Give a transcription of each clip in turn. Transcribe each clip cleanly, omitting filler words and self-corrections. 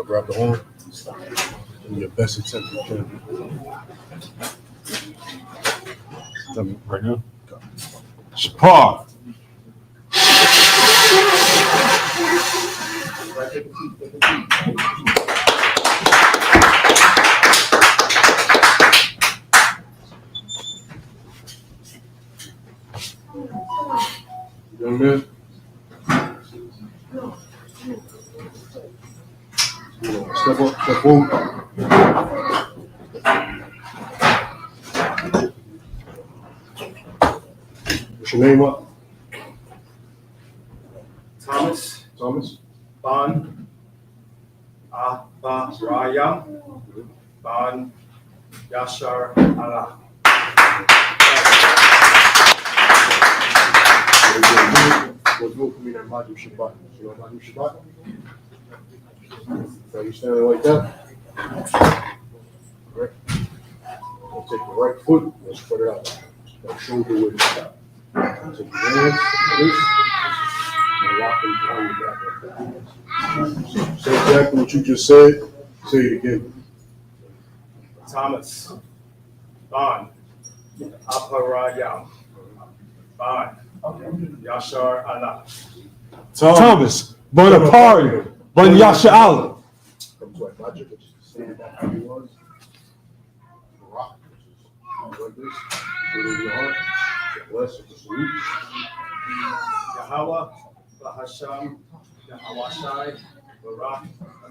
Grab the horn. In your best attempt you can. Tell me right now. Isupk. Young man. Step up, step forward. What's your name up? Thomas. Thomas. Ban. Abaraya. Ban. Yashar Allah. What's good for me that Madu Shabbat? You know Madu Shabbat? So you standing like that? Correct. We'll take the right foot, let's spread it out. Like shoulder width. Take your hands, this, and lock them behind your back. Say exactly what you just said. Say it again. Thomas. Ban. Aparayam. Ban. Yashar Allah. Thomas. Bonaparte. Bon Yasha Allah. Come to like logic, which is stand back how he was. Rock, which is like this. Put it in your heart. Bless it, just reach. Yahweh. Bahasham. Yahawashai. Barak.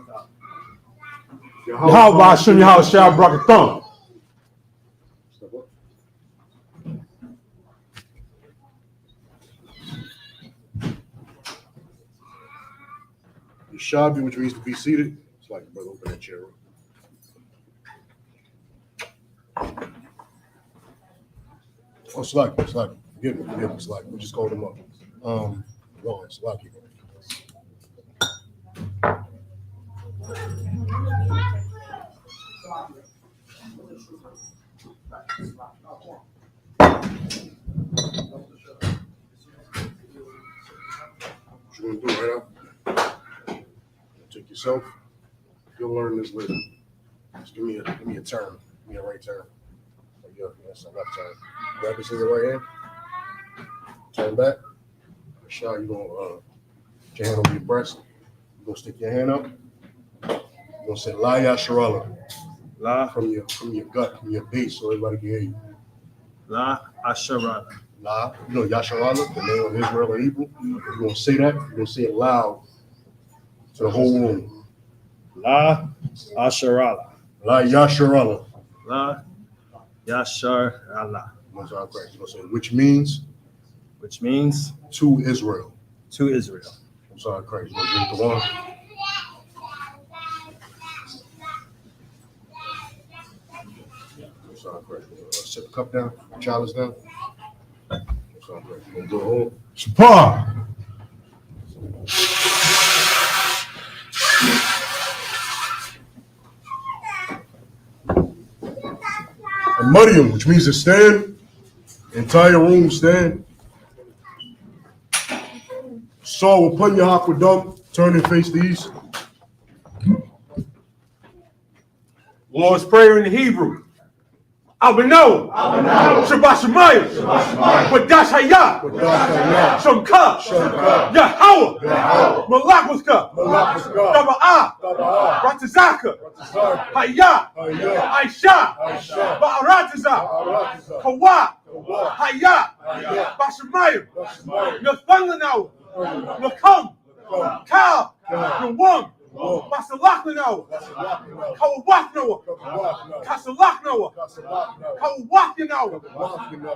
Allah. Yahweh Hashem Yahweh Shah Brakatham. Step up. Yashabi, which means to be seated. It's like, brother, open that chair up. Oh, Slack. Forgive me, Slack. We just called him up. Go ahead, Slack. What you want to do right now? Take yourself. You'll learn this later. Just give me a turn. Give me a right turn. Yes, a left turn. Grab this in your right hand. Turn back. Shot, you're gonna put your hand over your breast. You're gonna stick your hand up. You're gonna say La Yasharallah. La. From your gut, from your base, so everybody can hear you. La Asharah. La, you know Yasharallah, the name of Israel or Hebrew. You're gonna say that. You're gonna say it loud to the whole room. La Asharallah. La Yasharallah. La Yashar Allah. Most High Christ. You're gonna say which means to Israel. To Israel. Most High Christ. You're gonna drink the water. Most High Christ. You're gonna set the cup down, the chalice down. Most High Christ. You're gonna go home. Isupk. And Mariam, which means to stand. Entire room stand. Saul will put your aqueduct, turn and face the east. Lord's Prayer in the Hebrew. Abano. Shabbat Shemayim. Wadash Hayah. Shamka. Yahweh. Malakuska. Taba'ah. Ratazaka. Hayah. Aisha. Ba'arataza. Kawa. Hayah. Bashamayim. Nathanlanau. Nakam. Kal. Yawam. Basalaknau. Kawaknoa. Kasalaknoa. Kawaknau.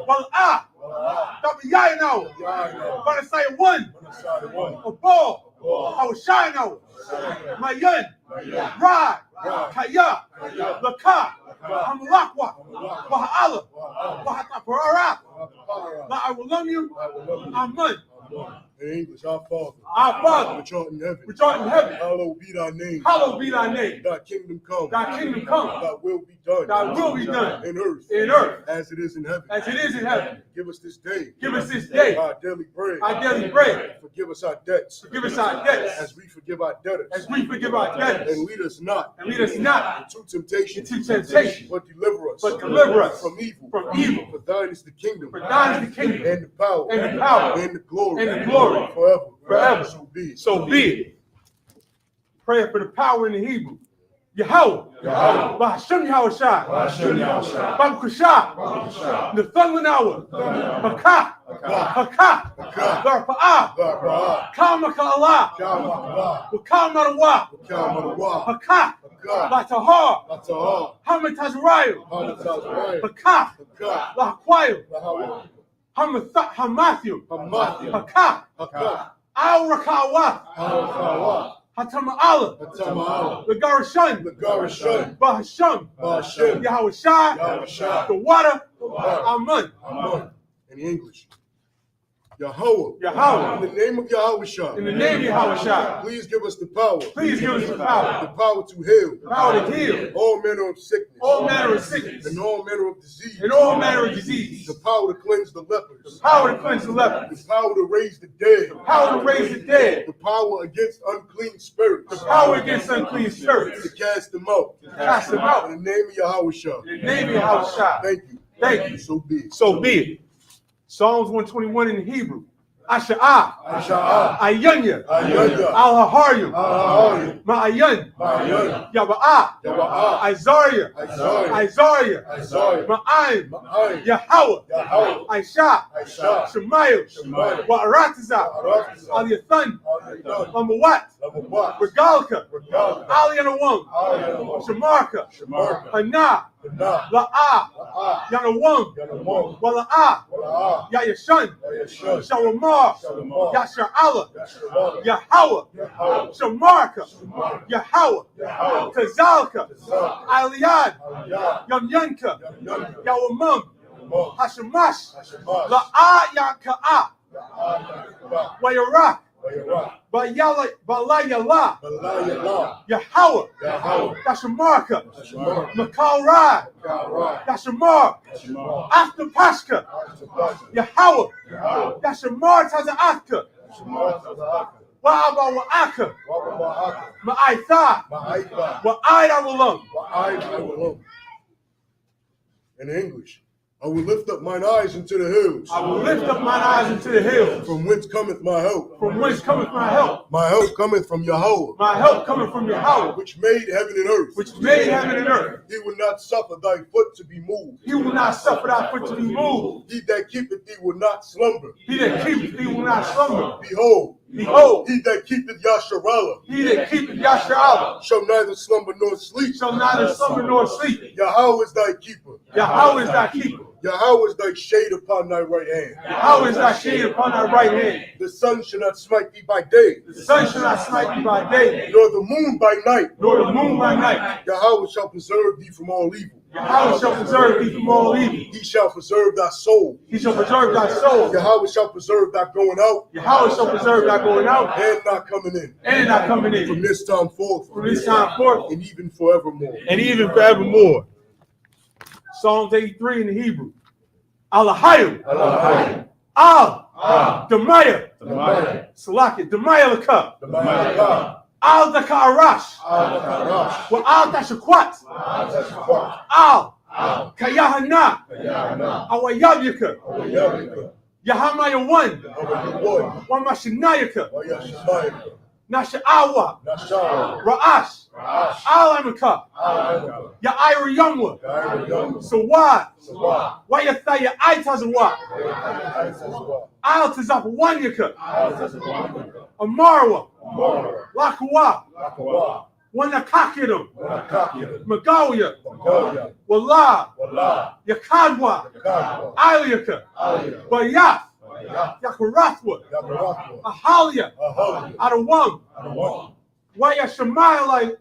Bal'a. Tabiyainau. Banasaya 1. Abal. Hawashainau. Mayan. Rad. Kaya. Laka. Hamalakwa. Baha'ala. Bahataparara. La'awalamium. Amun. In English, our Father, Our Father, which art in heaven, which art in heaven, hallowed be thy name. hallowed be thy name. Thy kingdom come. Thy kingdom come. Thy will be done. Thy will be done in earth. in earth As it is in heaven. as it is in heaven. Give us this day. Give us this day our daily bread. our daily bread. Forgive us our debts. Forgive us our debts As we forgive our debtors. as we forgive our debtors. And lead us not. And lead us not into temptation. into temptation, But deliver us. but deliver us from evil. from evil. For thine is the kingdom. For thine is the kingdom And the power. and the power And the glory. and the glory Forever. forever. So be it. So be it. Prayer for the power in the Hebrew. Yahweh. Ba'ashem Yahushai. Baruch Nathanawa. Hakah. Hakah. Barpa'ah. Kamaka Allah. Wakamarawah. Hakah. Latahar. Hamatazrayu. Hakah. Lahquayu. Hamathu. Hakah. Al-Rakawa. Hatama'ala. The Garashan. Bahasham. Yahushai. The water. Amen. In English. Yahweh. Yahweh. In the name of Yahushua. In the name of Yahushua. Please give us the power. Please give us the power. The power to heal. Power to heal. All manner of sickness. All manner of sickness. And all manner of disease. And all manner of disease. The power to cleanse the lepers. Power to cleanse the lepers. The power to raise the dead. Power to raise the dead. The power against unclean spirits. The power against unclean spirits. To cast them out. Cast them out. In the name of Yahushua. In the name of Yahushua. Thank you. Thank you. So be it. So be it. Psalms 121 in Hebrew. Asha'ah. Asha'ah. Ayanya. Ayanya. Al-Haharyam. Al-Haharyam. Ma'ayan. Ma'ayan. Yaba'ah. Yaba'ah. Isaiah. Isaiah. Isaiah. Ma'ayim. Ma'ayim. Yahweh. Yahweh. Aisha. Aisha. Shemayu. Shemayu. Wa'aratiza. Wa'aratiza. Al-Yathan. Al-Yathan. Lamawat. Lamawat. Regalka. Regalka. Al-Yanawam. Al-Yanawam. Shamarka. Shamarka. Hana. Hana. La'ah. La'ah. Yanawam. Yanawam. Wala'ah. Wala'ah. Yayashan. Yayashan. Shawamar. Shalomar. Yashar'Allah. Yashar'Allah. Yahweh. Yahweh. Shamarka. Shamarka. Yahweh. Yahweh. Kazalka. Kazalka. Aliyad. Aliyad. Yamyanka. Yamyanka. Yawamam. Yawamam. Hashamash. Hashamash. La'ah Yaka'ah. La'ah Yaka'ah. Wayarak. Wayarak. Balayala. Balayala. Yahweh. Yahweh. Yashamarka. Yashamarka. Makal Rad. Yahweh. Yashamar. Yashamar. After Pashka. Yahweh. Yahweh. Yashamar Taza'atka. Yashamar Taza'atka. Wa'aba Wa'aka. Wa'aba Wa'aka. Ma'aitha. Ma'aitha. Wa'aida Walam. Wa'aida Walam. In English. I will lift up mine eyes into the hills. I will lift up mine eyes into the hills. From whence cometh my help? From whence cometh my help? My help cometh from Yahweh. My help cometh from Yahweh, which made heaven and earth. which made heaven and earth. He will not suffer thy foot to be moved. He will not suffer thy foot to be moved. He that keepeth thee will not slumber. He that keepeth thee will not slumber. Behold, Behold, he that keepeth Yashar'Allah he that keepeth Yashar'Allah shall neither slumber nor sleep. shall neither slumber nor sleep. Yahweh is thy keeper. Yahweh is thy keeper. Yahweh is thy shade upon thy right hand. Yahweh is thy shade upon thy right hand. The sun shall not smite thee by day, The sun shall not smite thee by day, nor the moon by night. nor the moon by night. Yahweh shall preserve thee from all evil. Yahweh shall preserve thee from all evil. He shall preserve thy soul. He shall preserve thy soul. Yahweh shall preserve thy going out Yahweh shall preserve thy going out and not coming in. and not coming in. From this time forth, From this time forth and even forevermore. and even forevermore. Psalms 83 in the Hebrew. Alahayu. Al. Demaya. Salaki. Demaya Laka. Al Dakarash. Wa Al Dashakwat. Al. Kayahana. Awayabyaka. Yahamaya 1. Wamashinayaka. Nasha'awa. Ra'ash. Alamaka. Ya'ira Yumwa. Sawad. Wayathaya Aitazawa. Al Tazapawanyaka. Amarwa. Lakawa. Wanakakidum. Magalia. Wala. Yakadwa. Aliaka. Bayath. Yakarathwa. Ahalia. Adawam. Wayashamayla.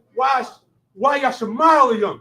Wayashamaylayum.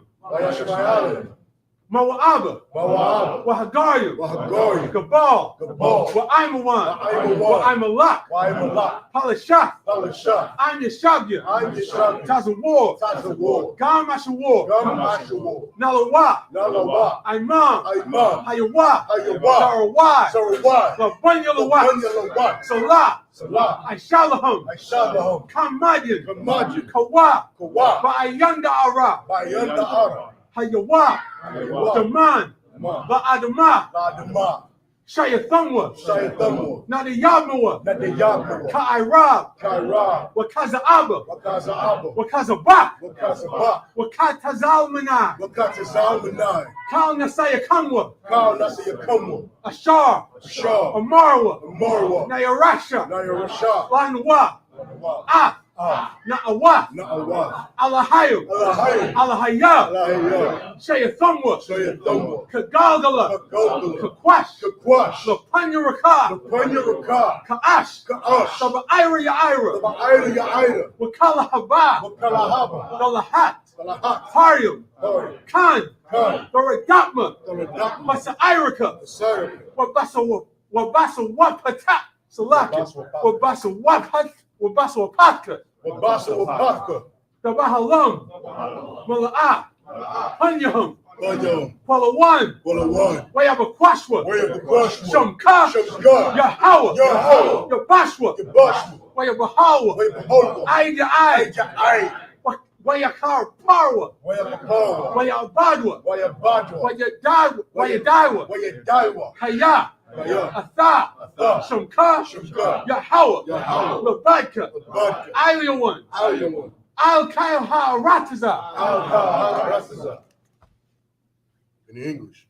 Mawa'aba, Mawa'aba, Wahagarium, Wahagarium, Gabal, Gabal, Wa'aimawan, Wa'aimawan, Wa'aimalak, Wa'aimalak, Palashah, Palashah, I'm Yeshabia, I'm Yeshabia, Tazawar, Tazawar, Gam Ashawar, Gam Ashawar, Nalawa, Nalawa, Imam, Imam, Hayawa, Hayawa, Sarawai, Sarawai, Labanyalawat, Labanyalawat, Salah, Salah, Aishalahum, Aishalahum, Kamadian, Kamadian, Kawa, Kawa, Ba'ayanda Ara, Bayanda Ara, Hayawa, Hayawa, Daman, Ma, Ba'adama, Ladama, Shayathamwa, Shayathamwa, Nadiyabnawa, Nadiyabnawa, Ka'irab, Kaira, Wakaza'aba, Wakaza Abba, Wakazabak, Wakazabak, Wakatazalmanai, Wakatazalmanai, Kal Nasaya Kamwa, Kal Nasiyakamwa, Ashar, Ashar, Amarwa, Marwa, Nayarasha, Nayarasha, Lanwa, Na'awa, Na'awa, Na'awa, Alahayu, Alahayim, Alahaya, Alahayah, Shayathamwa, Shayathamwa, Kagalgala, Kagogala, Kakwash, Kakwash, Lapanyaraka, Lapanyaraka, Ka'ash, Ka'ash, Saba'ira Ya'ira, Taba'ira Ya'ira, Wakala Haba, Wakalahaba, Dalahat, Salahat, Harium, Hari, Khan, Khan, Doradatma, Taradakma, Masa'iraka, Sarika, Wabasa Wapata, Salaka, Wabasa Wapatka, Wabasa Wapaka, Tabahalam, Mala'ah, Hanyahum, Banyam, Palawan, Walawan, Wayabakwashwa, Wayabakwashwa, Shamka, Shamka, Yahawa, Yahweh, Yabashwa, Yabashwa, Wayabahawa, Wayabaholwa, Aida Ai, Ayja'ai, Wayakar Parwa, Wayabakawa, Wayabadwa, Wayabadwa, Wayadaiwa, Wayadaiwa, Haya, Haya, Atha, Atha, Shamka, Shamka, Yahawa, Yahweh, Labadka, Badka, Iliawan, Ayawan, Al Kyle Ha'arataza, Al-Ka-Ha-Rasaza. In English,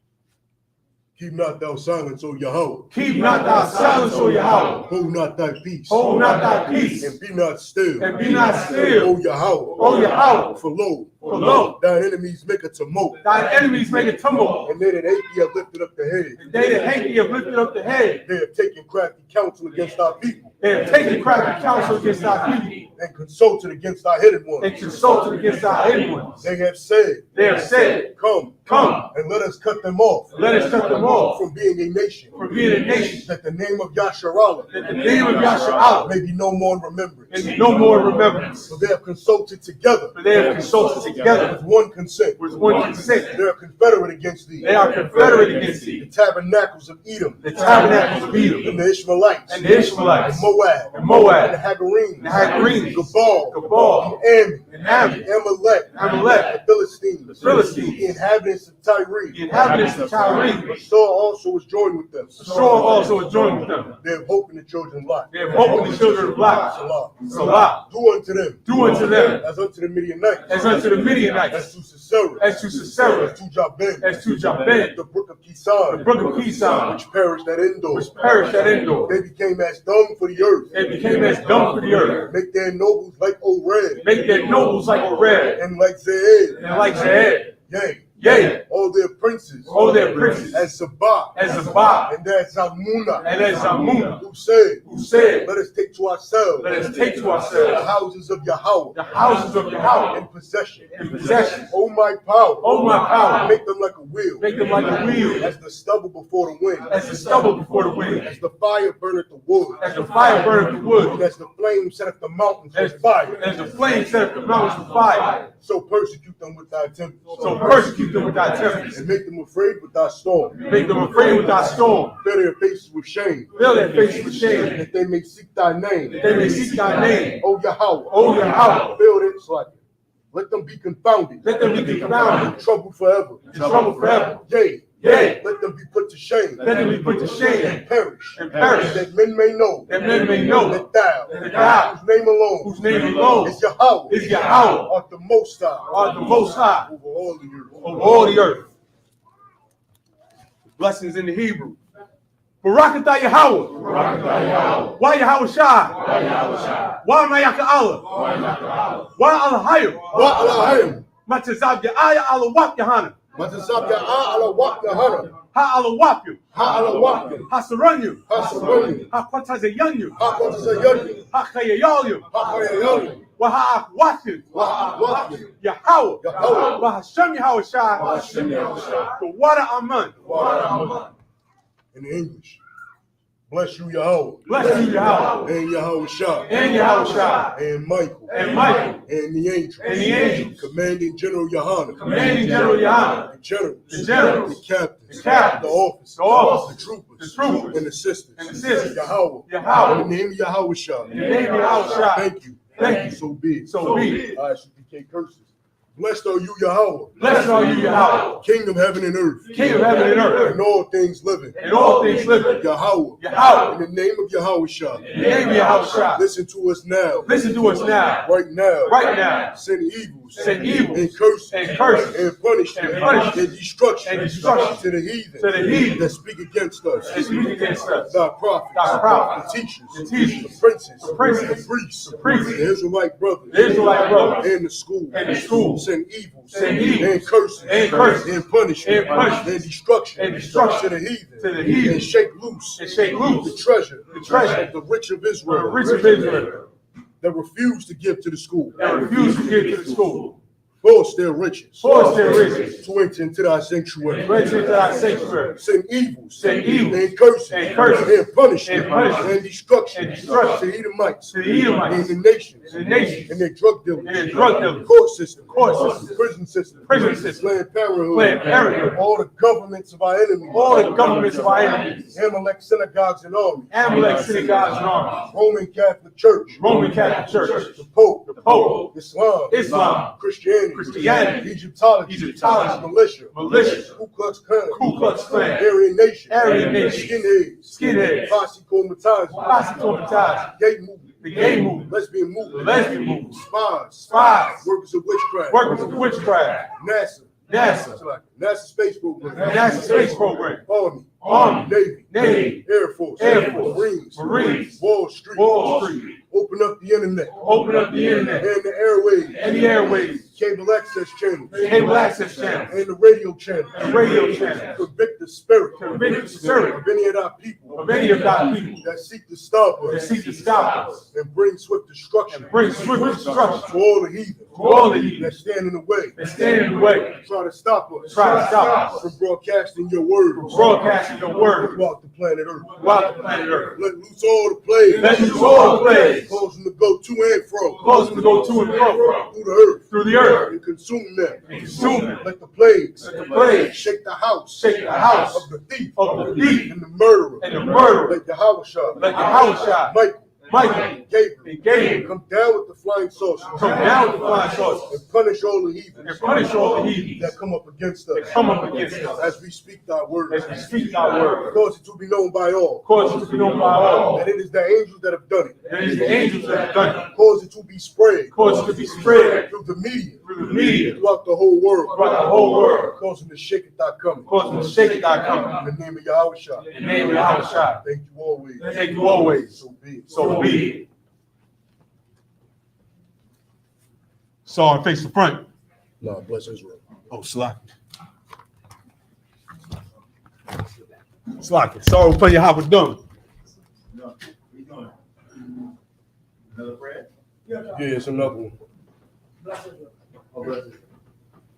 keep not thou silence, O Yahweh. keep not thy silence, O Yahweh, Hold not thy peace. hold not thy peace, And be not still. and be not still, O Yahweh. O Yahweh, For lo, lo, thine enemies make a tumult. thine enemies make a tumult, And they that hate thee have lifted up the head. they that hate thee have lifted up the head, They have taken crafty counsel against our people. they have taken crafty counsel against thy people, And consulted against our hidden and ones. consulted against thy hidden ones. They have said, They have said, Come, come, and let us cut them off let us cut them off from being a nation. from being a nation, That the name of Yasharallah that the name of Yahshua may be no more in remembrance. and no more remembrance. For they have consulted together For they have consulted together with one consent. with one consent. They are confederate against thee. They are confederate against thee, The tabernacles of Edom, the tabernacles of and Edom, the Ishmaelites, and the Ishmaelites, and Moab, and Moab, and the Hagarenes, the Hagarenes, Gabal, Gabal, and and Ammon, Amalek, Amalek, the Philistines, Philistines, the inhabitants of Tyre. the inhabitants of Tyre. Saul also was joined with them. Saul also was joined with them. They have hope in the children of Lot. They have hope in the children of Lot. Salah. Salah. Do unto them, Do unto them as unto the Midianites, as unto the as Midianites, to Sisera, as to Sisera, as to Jabin, as to Jabin, the brook of Kisan, the brook of Kison, which perished at Endor. which perished at Endor. They became as dung for the earth. They became as dung for the earth. Make their nobles like Oreb, Make their nobles like Oreb, and like Zeed. and like Zed. Yea, Yea, all their princes, all their princes, as Sabah, as Zabah, and as Zalmunna, and as Zamunna, who said, who said, Let us take to ourselves let us take to the ourselves houses of Yahweh the houses of Yahweh in possession. in possession. O my power, O my power, make them like a wheel, make them like a wheel, as the stubble before the wind, as the stubble before the wind, as the fire burneth the wood, as the fire burneth the wood, and as the flame setteth the mountains as with fire. as the flame set up the mountains with fire. So persecute them with thy tempest, So persecute them with thy tempest, and make them afraid with thy storm. make them afraid with thy storm, Fill their faces with shame, fill their faces with shame, that they may seek thy name. that they may seek thy name. O Yahweh, O Yahweh, fill their slack. Let them be confounded, let them be confounded, and troubled forever. in trouble forever. Yea, Yea, let them be put to shame, let them be put to shame, and perish, and perish, that men may know that men may know that thou, that thou, whose name alone whose name alone is Yahweh, is Yahweh, art the Most High, art the Most High over all the earth. of all the earth. Blessings in the Hebrew. Barakatah Yahweh. Why Yahweh Shai? Why Mayaka Allah? Why Allahayim? Wa Elohim, Matazab Ya'aya Alawak Yahana. Matasab Ya'ah ala Wak Yahana, Ha Alawapyu. Ha ala Wak, Ha Saranyu. Ha Saroni, Ha Kwatazayanyu. Ha Kotasayani, Ha Kayayalyu. Ha Kayayani, Waha Wakin. Wakin. Yahweh. Yahweh. Bahashem Yahweh Shai. Bahashem Yahweh Shai. The water Aman. In English. Bless you, Yahweh. Bless you, Yahweh. And Yahweh Shai. And Yahweh Shai. And Michael. And Michael. And the angels. And the angels. Commanding General Yohanan. Commanding General Yohanan. The generals. The generals. The captains. The captains. The officers. The officers. The troopers. The troopers. And the sisters. And the sisters. Yahweh. Yahweh. In the name of Yahweh Shai. In the name of Yahweh Shai. Thank you. Thank you. So be it. So be it. All right, so PK curses. Blessed are you, Yahweh. Blessed are you, Yahweh. King of heaven and earth. King of heaven and earth. And all things living. And all things living. Yahweh. Yahweh. In the name of Yahweh Shai. In the name of Yahweh Shai. Listen to us now. Listen to us now. Right now. Right now. Send evils. Send evils. And curses. And curses. And punishment. And punishment. And destruction. And destruction. To the heathen. To the heathen. That speak against us. That speak against us. Thy prophets. Thy prophets. The teachers. The teachers. The princes. The princes. The priests. The priests. The Israelite brothers. The Israelite brothers. And the school. And the school. Send evils. Send evils. And curses. And curses. And punishment. And punishment. And destruction. And destruction. To the heathen. To the heathen. And shake loose. And shake loose. The treasure. The treasure. The rich of For Israel. the rich of Israel. That refuse to give to the school. That refuse to give to the school. Force their riches. Force their riches. To enter into thy sanctuary. Enter into thy sanctuary. Send evils. Send evils. And curses. And curses. And punishment. And punishment. And destruction. And destruction. To the Edomites. To the Edomites. And the nations. And the nations. And their drug dealers. And their drug dealers. Court system. Court system. Prison system. Prison system. Planned Parenthood. Planned Parenthood. All the governments of our enemies. All the governments of our enemies. Amalek synagogues and armies. Amalek synagogues and armies. Roman Catholic Church. Roman Catholic Church. The Pope. The Pope. Islam. Christianity. Egyptology. Militia. Ku Klux Klan. Ku Klux Klan. Aryan Nation. Skinheads. Posse Comitatus. Gay movement. The gay movement. Lesbian movement. Lesbian movement. Spies. Workers of witchcraft. Witchcraft. NASA. NASA Space Program. NASA Space Program. Army. Navy. Air Force. Marines. Wall Street. Open up the internet. And the airwaves. Cable access channels. And the radio channel. Convict the spirit. Of any of our people. That seek to stop us. And bring swift destruction. To all the heathen. That stand in the way. Try to stop us. From broadcasting your word. Throughout the planet Earth. Let loose all the plagues. Cause them to go to and fro. Through the earth. And consume them. Let the plagues. Shake the house. Of the thief. And the murderer. Let Yahweh Shai. Michael. Gabriel. Come down with the flying saucers. And punish all the heathens. That come up against us. As we speak thy word. Cause it to be known by all. That it is the angels that have done it. Cause it to be spread. Through the media. Throughout the whole world. Cause them to shake it thy coming. In the name of Yahweh Shai. Thank you always. So be it. Sorry, face the front. No, bless Israel. Oh, Slack. Sorry, we'll play you how we're done. Yeah, it's another one.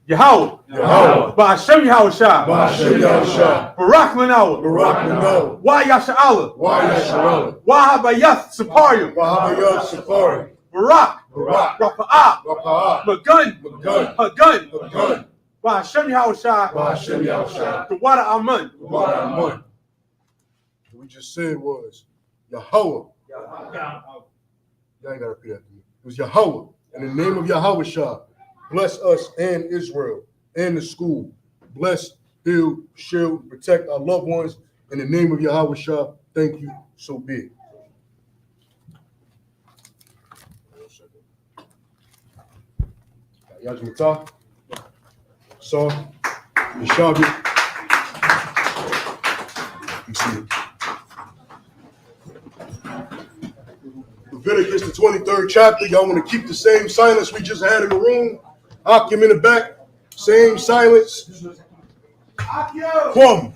Yahweh. Ba'ashem Yahweh Shai. Barak Lanawa. Wa Yasha'Allah. Wa Habayath Saparim. Barak. Rafa'ah. Magun. Hagun. Ba'ashem Yahweh Shai. The water Aman. What we just said was Yahweh. Y'all ain't gotta repeat after me. It was Yahweh. In the name of Yahweh Shai. Bless us and Israel and the school. Bless, heal, shield, protect our loved ones. In the name of Yahweh Shai, thank you. So be it. Yajmatah, Saw, Yeshavi. You see it. Leviticus, the 23rd chapter. Y'all want to keep the same silence we just had in the room? Akim in the back, same silence. Kwam,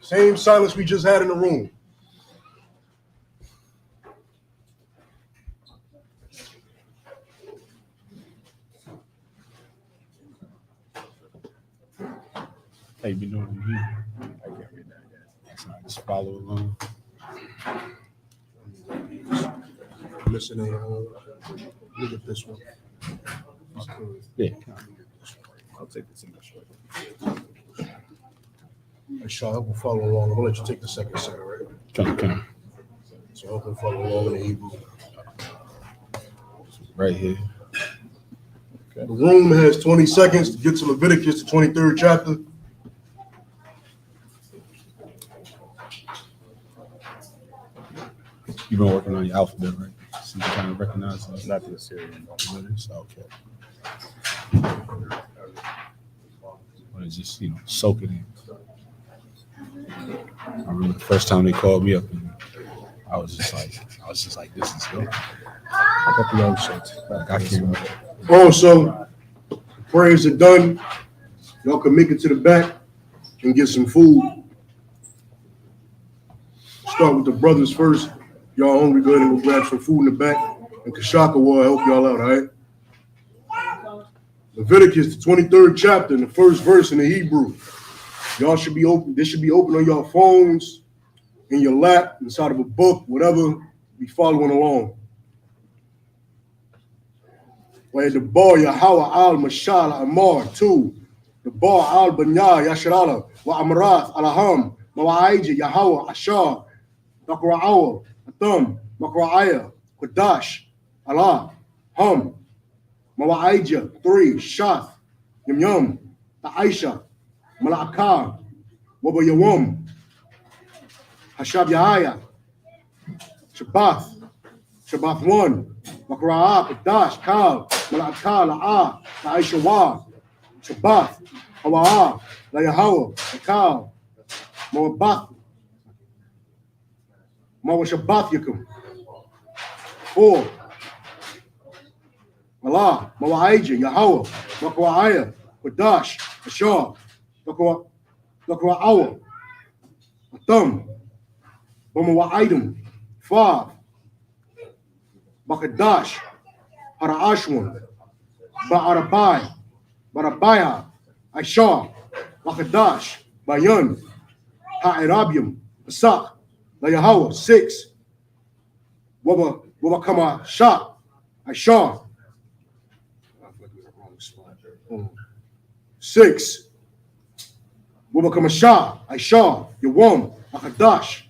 same silence we just had in the room. How you been doing? I can't read that yet. So I just follow along. Missing a, look at this one. Yeah. I'll take this English. Hey, Sean, help him follow along. I'm gonna let you take the second set, all right? Come. So help him follow along in the Hebrew. Right here. The room has 20 seconds to get to Leviticus, the 23rd chapter. You've been working on your alphabet, right? So you kind of recognize us. Not the Assyrian. Okay. But it's just, soak it in. I remember the first time they called me up, and I was just like, this is good. I got the old shirts. Like, I can't remember. Also, the prayers are done. Y'all can make it to the back and get some food. Start with the brothers first. Y'all hungry, go ahead and go grab some food in the back. And Kashaka will help y'all out, all right? Leviticus, the 23rd chapter, and the first verse in the Hebrew. Y'all should be open. This should be open on your phones, in your lap, inside of a book, whatever. Be following along. Where the bar Yahweh al Mashal Amar 2. The bar al Banya Yasharala wa Amrath Alaham Mawaija Yahweh Ashar Dakra'awa Atam Makra'aya Qudash Allah Hum Mawaija 3 Shath Yum Ta'aisha Malakah Wabayawam Hashab Yahaya Shabbath 1 Makra'ah Qudash Kal Malakah La'ah Ta'aisha Wa Shabbath Hawa'ah La Yahweh Kal Mawabath Mawashabbath Yakum 4 Allah Mawaija Yahweh Makra'aya Qudash Ashar Dakra'awa Atam Bamawa'idum 5 Bakadash Harashwan Ba'arabai Barabaya Aishar Bakadash Bayan Ha'irabium Asak La Yahweh 6 Wabakama Shah Aishar 6 Wabakama Shah Aishar Yawam Bakadash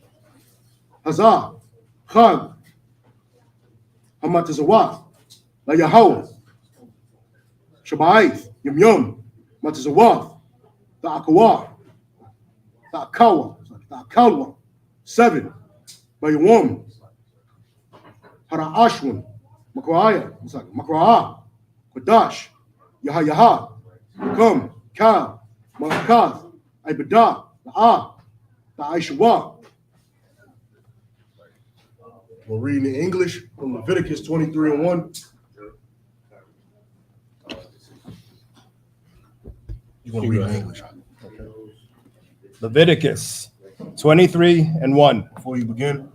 Hazah Chag Hamatazawat La Yahweh Shabbaith Yum Matazawat Ta'akawa Ta'akawa 7 Bayawam Harashwan Makra'aya Makra'ah Qudash Yaha Kum Ka Malakath Ibadah La'ah Ta'aishawa. We're reading in English from Leviticus 23:1. You're going to read in English. Okay. Leviticus 23:1. Before you begin,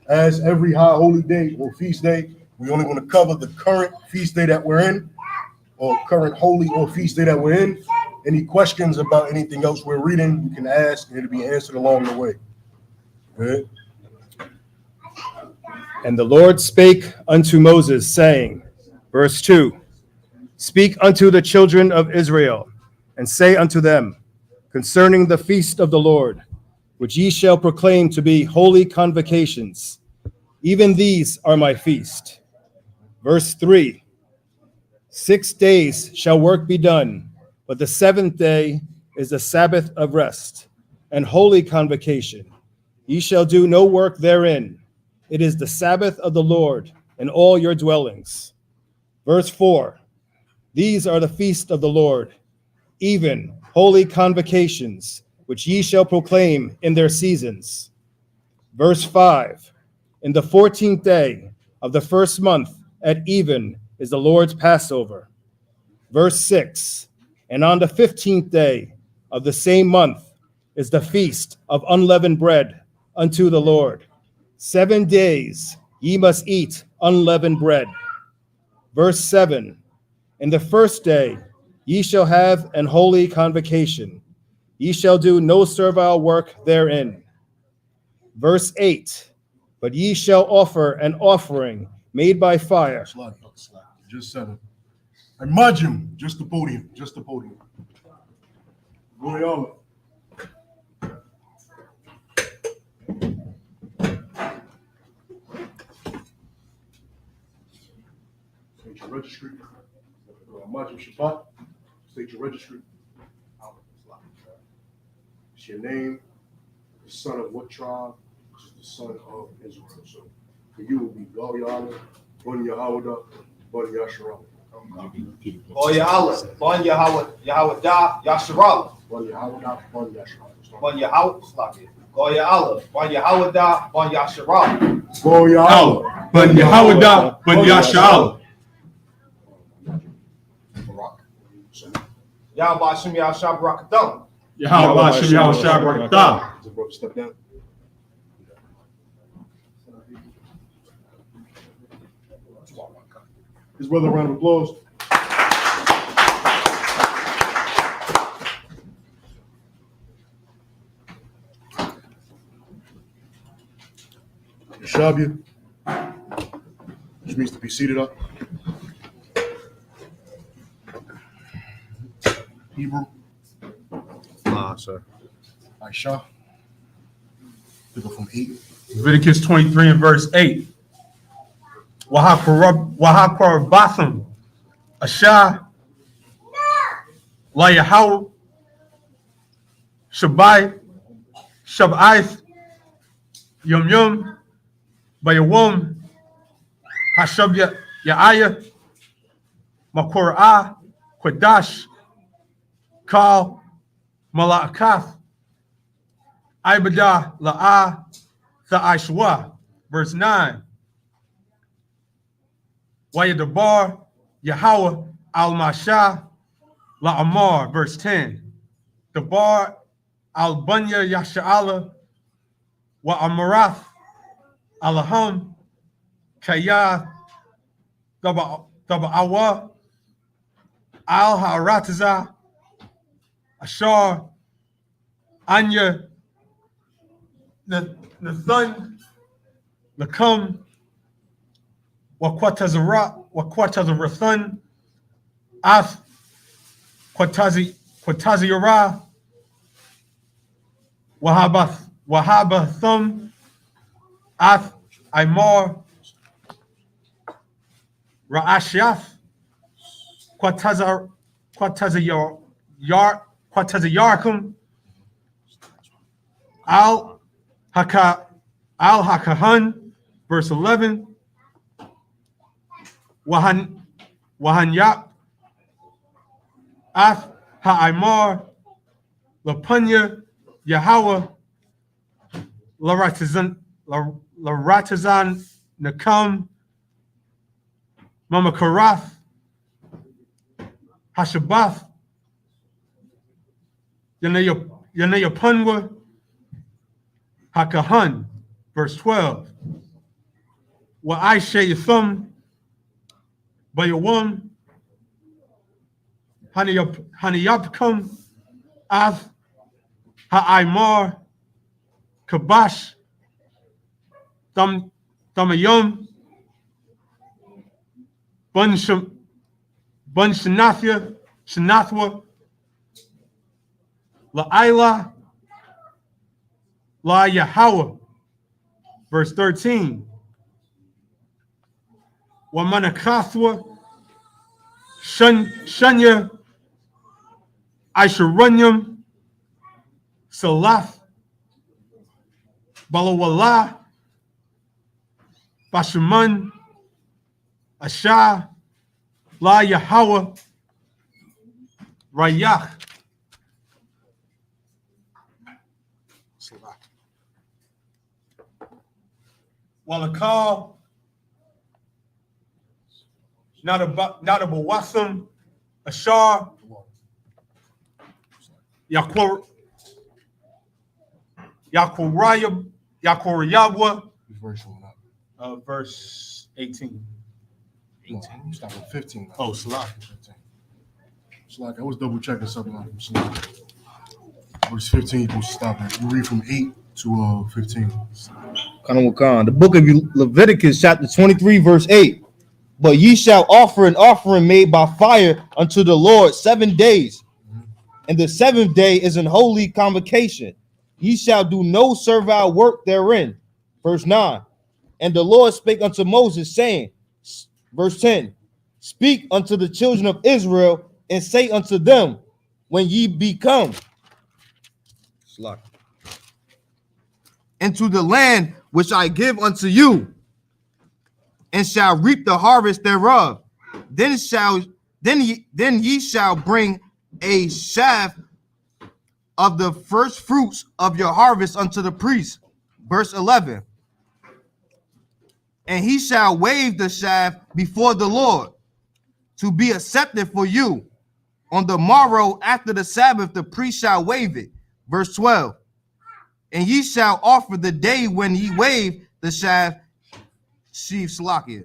as every high holy day or feast day, we only want to cover the current feast day that we're in, or current holy or feast day that we're in. Any questions about anything else we're reading, you can ask, and it'll be answered along the way. Good. And the Lord spake unto Moses, saying, verse 2, Speak unto the children of Israel, and say unto them, concerning the feast of the Lord, which ye shall proclaim to be holy convocations, even these are my feast. Verse 3, 6 days shall work be done, but the 7th day is the Sabbath of rest, and holy convocation. Ye shall do no work therein. It is the Sabbath of the Lord in all your dwellings. Verse 4, These are the feast of the Lord, even holy convocations, which ye shall proclaim in their seasons. Verse 5, In the 14th day of the first month at even is the Lord's Passover. Verse 6, And on the 15th day of the same month is the feast of unleavened bread unto the Lord. 7 days ye must eat unleavened bread. Verse 7, In the first day ye shall have an holy convocation. Ye shall do no servile work therein. Verse 8. But ye shall offer an offering made by fire. Slack. Just said it. I mudge him. Just the podium. Just the podium. Loyola. State your registry. Mudge him Shabbat. State your registry. It's your name. The son of what tribe? It's the son of Israel. So for you, it will be Loyola, Bun Yahawada, Bun Yasharal. Oh, ya Allah, Bon Yahweh, Yahweh Da, Yasharallah. Bun Yahawada, Bun Yasharal. Bon Yahweh, Slavi. Go ya Allah, Bon Yahweh Da, Bon Yasharallah. Go Yahweh. Bon Yahweh Da, Bon Yasharallah. Barak. So, Yahweh Hashem Yahshua Barakadam. Yahweh Hashem Yahshua Barakatah. the brother step down. His brother, a round of applause. Shabia, which means to be seated up. Hebrew, Sir. Aisha. We go from 8. Leviticus 23 and verse 8. Wahakar Batham, Asha, Layahaw, Shabai, Shabais, Yum Yum, Bayawum, Hashab Yaaya, Makurah, Quadash, Kal, Malakath, Ibadah, La'ah, Tha'ashwa. Verse 9. Wayadabar, Yahweh, Al-Mashah, La'amar. Verse 10. Dabar, Al-Bunya, Yasha'ala, Wa'amarath, Alahum, Kayah, Daba'awa, Al-Ha'arataza, Ashar, Anya, Nathan, Lakum, Wakwatazarathan, Ath, Kwataziyara, Wahabathum, Ath, Imar, Ra'ashiath, Kwataziyarkum, Al-Hakahan, verse 11. Wahanyap, Ath Ha'imar, Lapunya, Yahweh, Laratazan, Nakam, Mamakarath, Hashabath, Yanayapunwa, Hakahan, verse 12. Wa'aisha Yathum, Bayawum, Haniyapkum, Ath, Ha'imar, Kabash, Damayum, Shanathya, Shanathwa, La'ila, La Yahweh. Verse 13. Wamanakathwa, Shunya, Aisharunyam, Salath, Balawala, Bashaman, Asha, La Yahweh, Rayach. Walakal, not a Bawasam, Ashar, Yakorayabwa, verse 18. No, stop at 15. Now. Oh, Salah. 15. Slack, I was double checking something on him. Slack. Verse 15, we'll stop at. You read from 8 to 15. The book of Leviticus, chapter 23, verse 8. But ye shall offer an offering made by fire unto the Lord 7 days. And the seventh day is an holy convocation. Ye shall do no servile work therein. Verse 9. And the Lord spake unto Moses, saying, verse 10, speak unto the children of Israel, and say unto them, when ye be come into the land which I give unto you, and shall reap the harvest thereof, then ye shall bring a shaft of the first fruits of your harvest unto the priest. Verse 11. And he shall wave the shaft before the Lord to be accepted for you. On the morrow after the Sabbath, the priest shall wave it. Verse 12. And ye shall offer the day when he waved the shaft, sheaf slakia,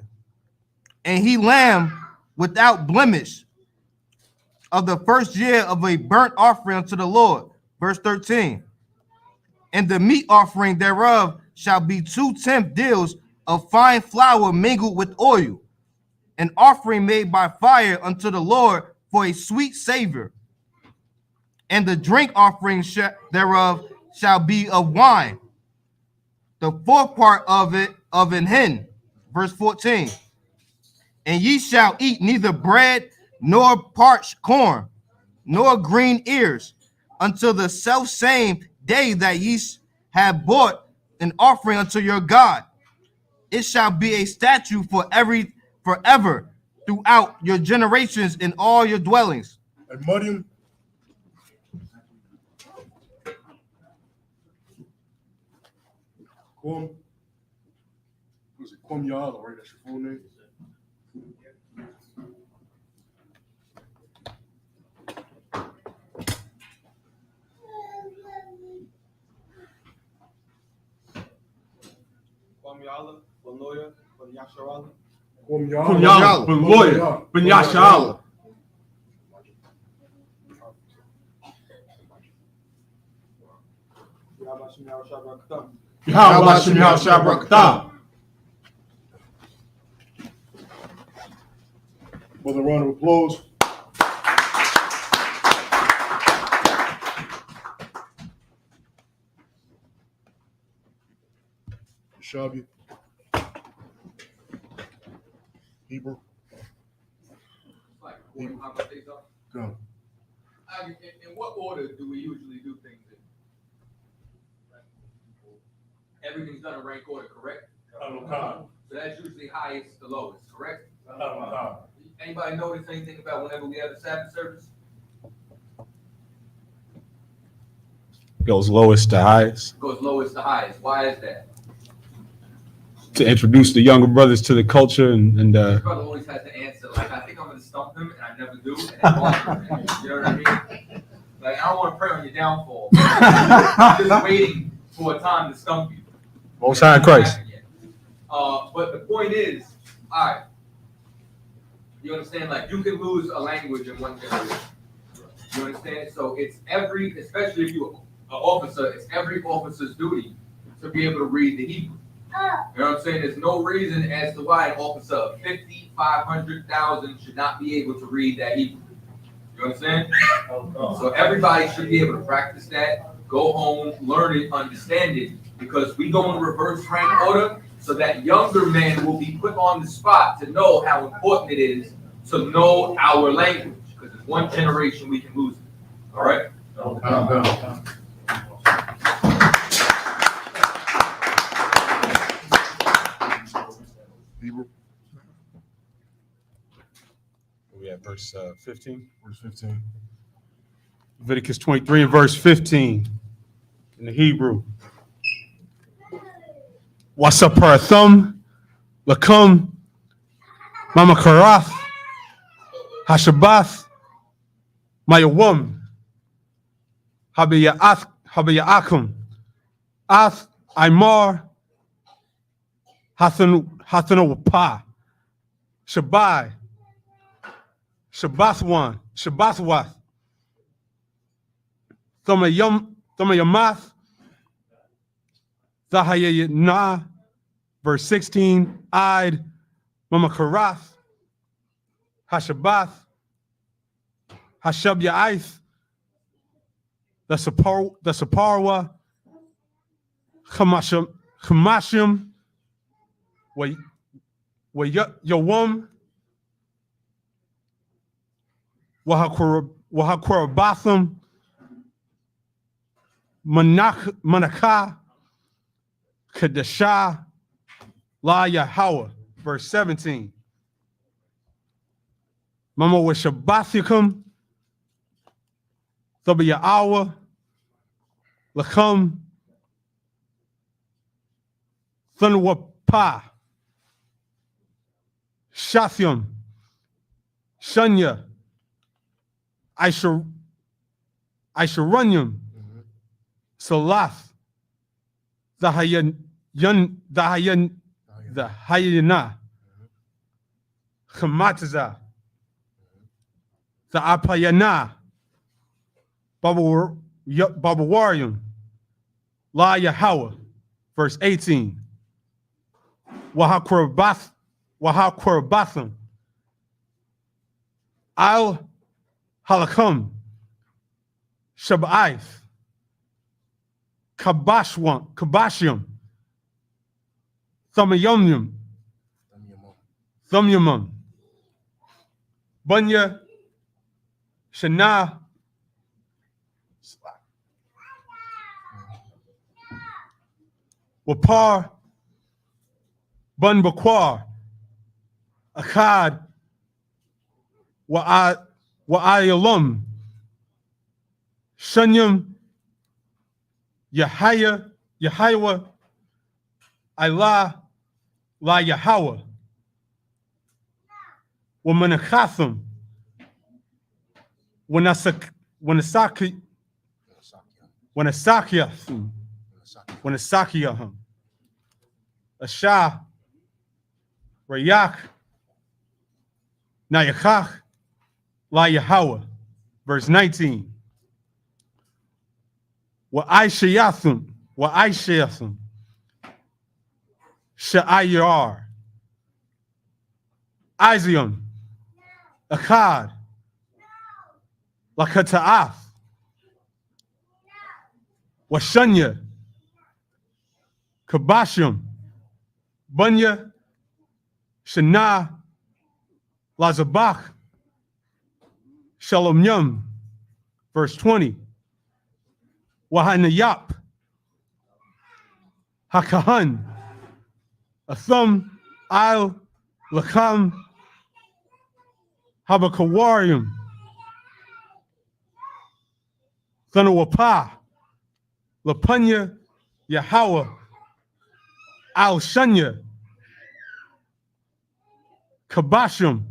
and he lamb without blemish of the first year of a burnt offering unto the Lord. Verse 13. And the meat offering thereof shall be 2/10 deals of fine flour mingled with oil, an offering made by fire unto the Lord for a sweet savor. And the drink offering thereof shall be of wine, the fourth part of it of an hin. Verse 14. And ye shall eat neither bread nor parched corn nor green ears until the self same day that ye have bought an offering unto your God. It shall be a statute forever throughout your generations in all your dwellings. And Muddy, Kwam, was it Kwam Yala, right? That's your full name? Kwam Kunyala, Ben Lawyer, Ben Yashala. Yahweh Shem Yahshua Barakatah. With a round of applause. Shabi. Hebrew. Go. In what order do we usually do things in? Everything's done in rank order, correct? So that's usually highest to lowest, correct? Anybody notice anything about whenever we have a Sabbath service? Goes lowest to highest. Goes lowest to highest. Why is that? To introduce the younger brothers to the culture and This brother always has to answer, like, I think I'm going to stump him, and I never do, and then you know what I mean? Like, I don't want to pray on your downfall. I'm just waiting for a time to stump you. Most High Christ. But the point is, all right, you understand, like, you can lose a language in one generation. You understand? So it's especially if you're an officer, it's every officer's duty to be able to read the Hebrew. You know what I'm saying? There's no reason as to why an officer of 50, 500,000 should not be able to read that Hebrew. You understand? So everybody should be able to practice that, go home, learn it, understand it, because we go in reverse rank order so that younger men will be put on the spot to know how important it is to know our language, because in one generation we can lose it. All right? Hebrew. We at verse 15. Verse 15. Leviticus 23 and verse 15 in the Hebrew. Wasaparathum, Lakum, Mamakarath, Hashabath, Mayawum, Habiyaakum, Ath, Imar, Hathanawapa, Shabai, Shabbathwan, Shabbathwath, Thamayum, Some of your mouth. Zahayana, verse 16. Id, Mama Karath, Hashabath, Hashabya Ith, the Saparwa, Chamashim, Yawum, Wahakurabatham, Manakah, Kadeshah, La Yahweh, verse 17. Mama Wishabathikum, Thabiyawa, Lakam, Thunwapa, Shathyam, Shunya, Aisharanyam, Salath, Dahayana, Chamataza, the Apayana, Babawarium, La Yahweh, verse 18. Wahakurabatham, Al Halakam, Shabbaith, Kabashium, Thamayomyum, Thumyamum, Bunya, Shana, Wapar, Bun Bakwar, Akkad, Wa'ayalum, Shunyam, Yahya, Yahwa, Ilah, La Yahweh, Wamanakatham, Wanasakiyahum, Ashah, Rayak, Nayakach, La Yahweh, verse 19. Wa'aishayathum, Sha'ayar, Izium, Akkad, Lakata'ath, Washunya, Kabashim, Bunya, Shana, Lazabach, Shalom Yum, verse 20. Wahanayap, Hakahan, Athum, Al, Lakam, Habakawarium, Thanawapa, Lapunya, Yahweh, Al Shunya, Kabashim,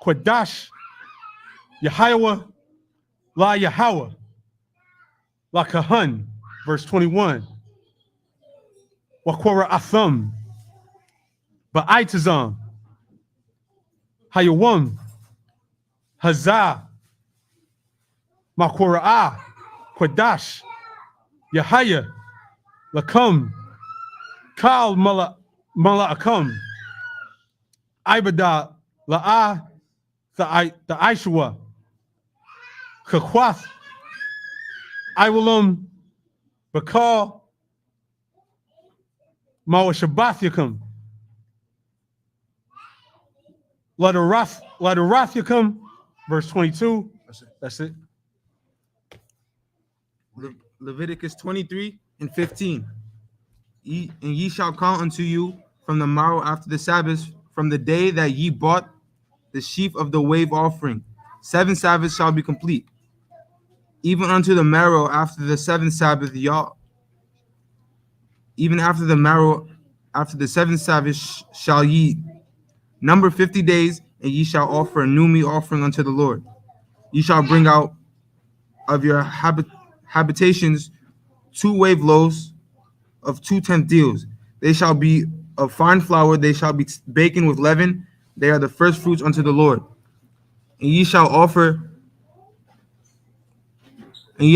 Quadash, Yahweh, La Yahweh, La Kahan, verse 21. Wakwara Atham, Ba'aitazam, Hayawam, Hazah, Makwara, Quadash, Yahya, Lakam, Kal Mala'akam, Ibada, La'ah, the Aishwa, Kakwath, Iwalum, Bakal, Mawashabathikum, Ladarathyakum, verse 22. That's it. Leviticus 23 and 15. And ye shall count unto you from the morrow after the Sabbath, from the day that ye bought the sheaf of the wave offering. 7 Sabbaths shall be complete. Even unto the marrow after the 7th Sabbath, even after the marrow after the 7th Sabbath shall ye number 50 days, and ye shall offer a new meat offering unto the Lord. Ye shall bring out of your habitations 2 wave loaves of 2/10 deals. They shall be of fine flour, they shall be baken with leaven. They are the first fruits unto the Lord. And ye shall offer, and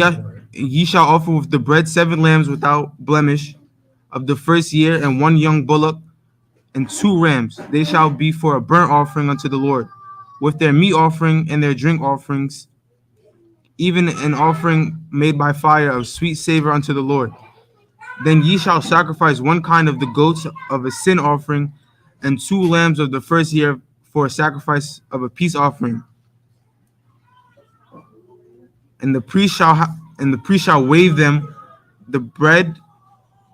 ye shall offer with the bread 7 lambs without blemish of the first year, and 1 young bullock, and 2 rams. They shall be for a burnt offering unto the Lord, with their meat offering and their drink offerings, even an offering made by fire of sweet savor unto the Lord. Then ye shall sacrifice 1 kind of the goats of a sin offering, and 2 lambs of the first year for a sacrifice of a peace offering. And the priest shall wave them the bread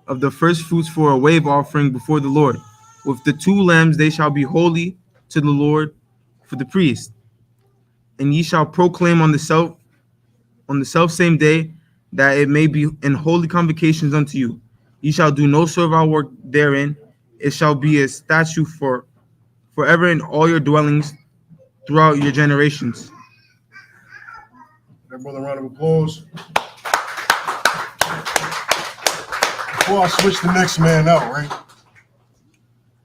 of the first fruits for a wave offering before the Lord. With the 2 lambs they shall be holy to the Lord for the priest. And ye shall proclaim on the self same day, that it may be in holy convocations unto you. Ye shall do no servile work therein. It shall be a statute for forever in all your dwellings throughout your generations. That brother, a round of applause. Before I switch the next man out, right?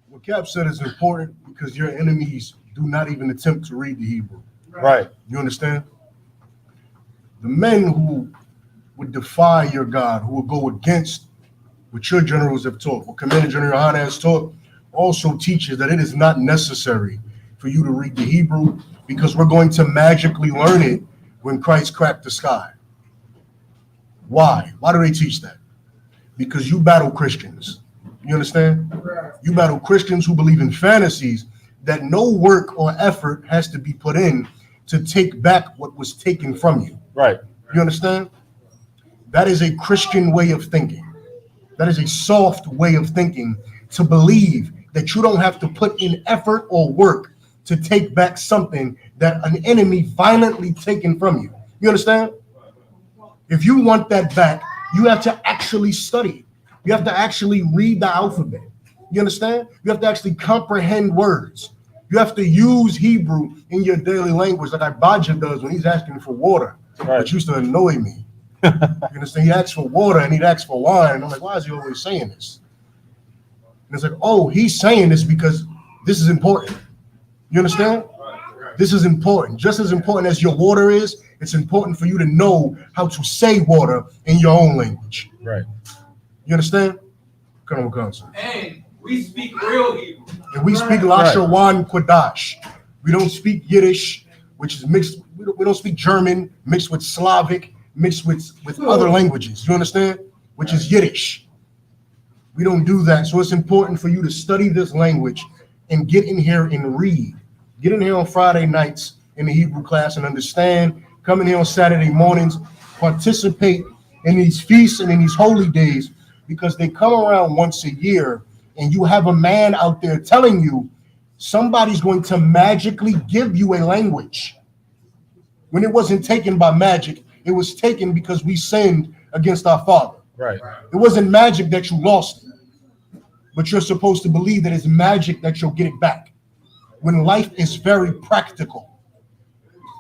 What Cap said is important because your enemies do not even attempt to read the Hebrew. Right. You understand? The men who would defy your God, who will go against what your generals have taught, what Commander General Han has taught, also teaches that it is not necessary for you to read the Hebrew because we're going to magically learn it when Christ cracked the sky. Why? Why do they teach that? Because you battle Christians. You understand? You battle Christians who believe in fantasies that no work or effort has to be put in to take back what was taken from you. Right. You understand? That is a Christian way of thinking. That is a soft way of thinking, to believe that you don't have to put in effort or work to take back something that an enemy violently taken from you. You understand? If you want that back, you have to actually study. You have to actually read the alphabet. You understand? You have to actually comprehend words. You have to use Hebrew in your daily language like Abijah does when he's asking for water, which used to annoy me. You understand? He asks for water and he'd ask for wine. And I'm like, why is he always saying this? And it's like, oh, he's saying this because this is important. You understand? This is important. Just as important as your water is, it's important for you to know how to say water in your own language. Right. You understand? Come on, counsel. And we speak real Hebrew. And we speak Lashawan Kodash. We don't speak Yiddish, which is mixed. We don't speak German, mixed with Slavic, mixed with other languages. You understand? Which is Yiddish. We don't do that. So it's important for you to study this language and get in here and read. Get in here on Friday nights in the Hebrew class and understand. Come in here on Saturday mornings. Participate in these feasts and in these holy days because they come around once a year, and you have a man out there telling you somebody's going to magically give you a language. When it wasn't taken by magic, it was taken because we sinned against our Father. Right. It wasn't magic that you lost it, but you're supposed to believe that it's magic that you'll get it back. When life is very practical.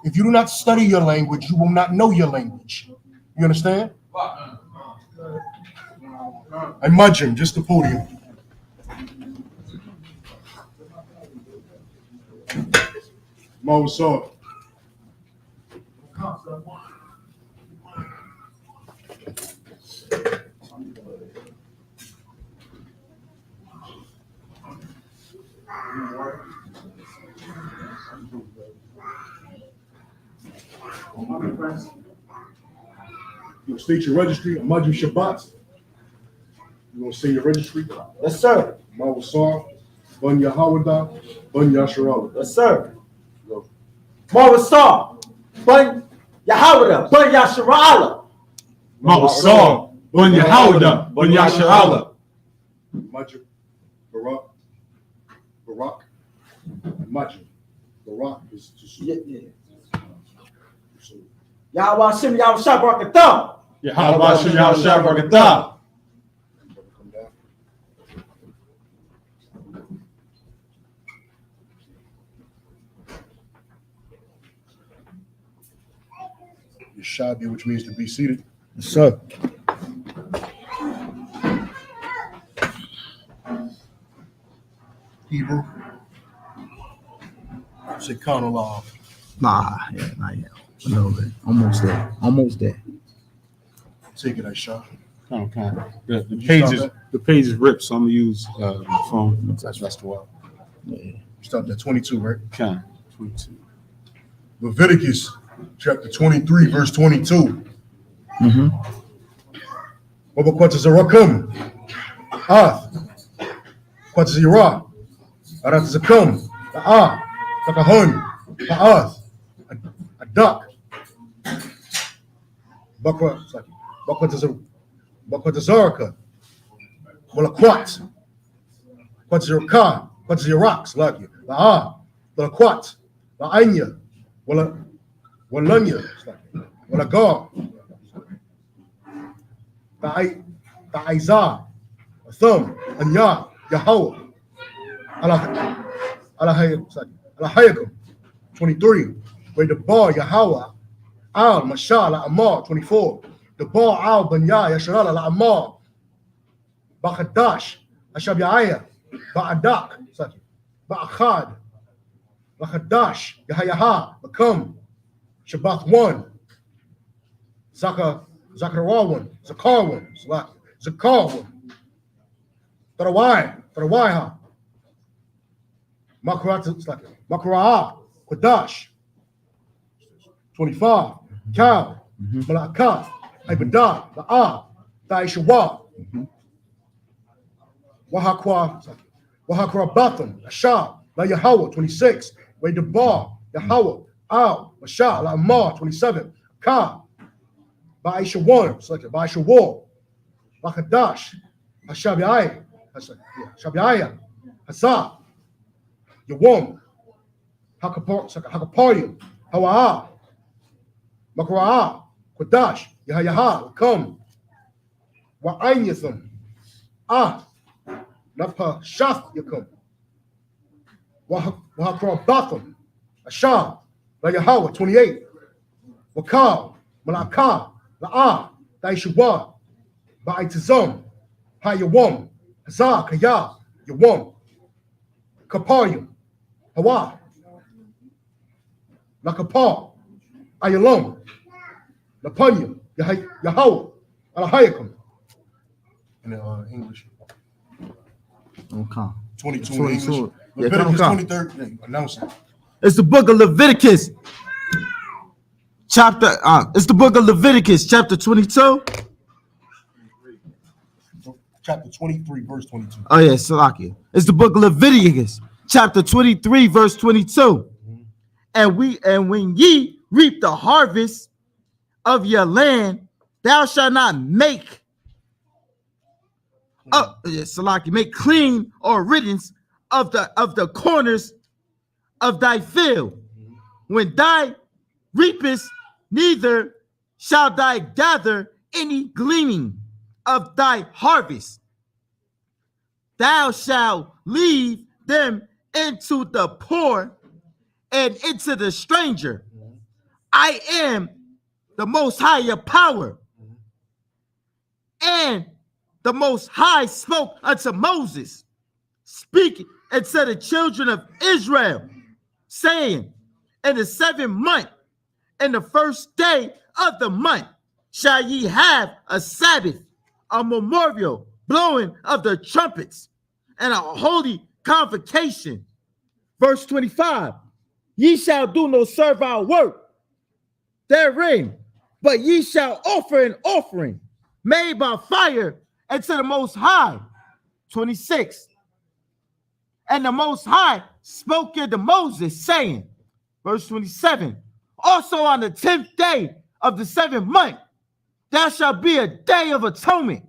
If you do not study your language, you will not know your language. You understand? I mudge him, just the podium. Mo, so. You state your registry, Amaju Shabbat. You want to say your registry? Yes, sir. Mawasar, Bun Yahawada, Bun Yasharala. Yes, sir. Go. Mawasar, Bun Yahawada, Bun Yasharala. Mawasar, Bun Yahawada, Bun Yasharala. Maju, Barak, Maju. Barak is to Yeah. Yahweh Hashem, Yahweh Shabrakatah. Yahweh Hashem, Yahweh Shabrakatah. come down. Yeshabi, which means to be seated. Yes, sir. Hebrew. Shekinah. Nah, yeah, not yet. A little bit. Almost there. Almost there. Take it, Aisha. Kind. The Did you page is stop the page is ripped, so I'm gonna use my phone. That's the well. You stopped at 22, right? Kind. 22. Leviticus chapter 23, verse 22. Baba Quatazarakum. Quatazira. Aratazakam. Takahun. A duck. Bakwatazaraka. Walaquat. Quataziraka. Quataziraks. Lucky. Walaquat. Laanya. Walanya. Walagar. Ta'izah. Thumb. Anya. Yahweh. Alahayakum. 23. Where the bar Yahweh. Al Mashal Amar. 24. The bar Al Banya Yasharala La Amar. Bachadash. Ashabiaya. Ba'adak. Ba'achad. Bachadash. Yahayaha. Bakam. Shabbat 1. Zakar 1. Zakar 1. Zakar 1. Tarawaiha. Makra'ah. Kodash. 25. Cow. Malakah. Ibadah. La'ah. Daishawa. Wahakra Batham. Ashah. La Yahweh. 26. Way the bar. Yahweh. Al. Mashah. La Amar. 27. Ka. Ba'isha 1. Ba'isha War. Ba'chadash. Hashabiaya. Shabiaya. Hazah. Yawam. Hakaparium. Hawa'ah. Makra'ah. Kodash. Yahayaha. Come. Wa'ainyatham. Napa Shaf Yakum. Wahakra Batham. Ashah. La Yahweh. 28. Wakal. Malakah. La'ah. Daishawa. Ba'itazam. Hayawam. Hazah. Kaya. Yawam. Kaparium. Hawa. Lakapar. Ayalam. Lapanya. Yahweh. Alahayakum. In English. Okay. 22 in 22. English. Yeah, Leviticus come. 23rd. Yeah, announce it. It's the book of Leviticus. It's the book of Leviticus, chapter 22. Chapter 23, verse 22. Oh, yeah, Salakia. It's the book of Leviticus, chapter 23, verse 22. And when ye reap the harvest of your land, thou shalt not make Salaki, make clean or riddance of the corners of thy field. When thou reapest, neither shalt thou gather any gleaning of thy harvest. Thou shalt leave them into the poor and into the stranger. I am the most higher power. And the Most High spoke unto Moses, speaking unto the children of Israel, saying, in the 7th month, in the first day of the month, shall ye have a Sabbath, a memorial, blowing of the trumpets, and a holy convocation. Verse 25, ye shall do no servile work therein, but ye shall offer an offering made by fire unto the Most High. 26. And the Most High spoke unto Moses, saying, verse 27, also on the 10th day of the 7th month, there shall be a day of atonement.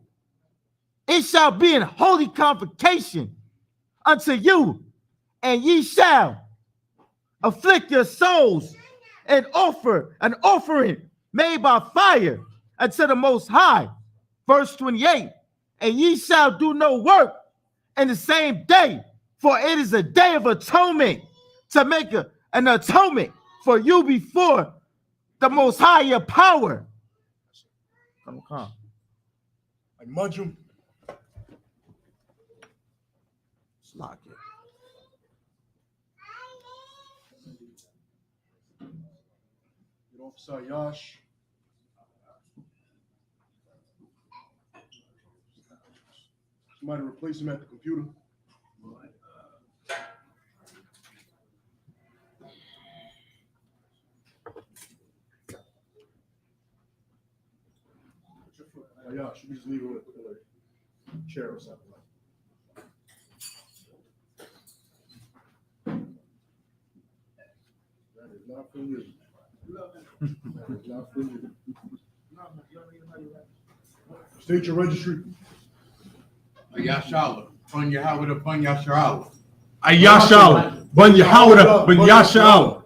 It shall be an holy convocation unto you, and ye shall afflict your souls and offer an offering made by fire unto the Most High. Verse 28, and ye shall do no work in the same day, for it is a day of atonement, to make an atonement for you before the Most Higher power. Come. And Mudjum. Lock it. Officer Yash. Somebody replace him at the computer. Yeah, should we just leave it on the chair or something? That is not for you. That is not for you. State your registry. Yashala, Bun Yahweh, Bun Yashala. Ayashala, Bun Yahweh, Bun Yashala.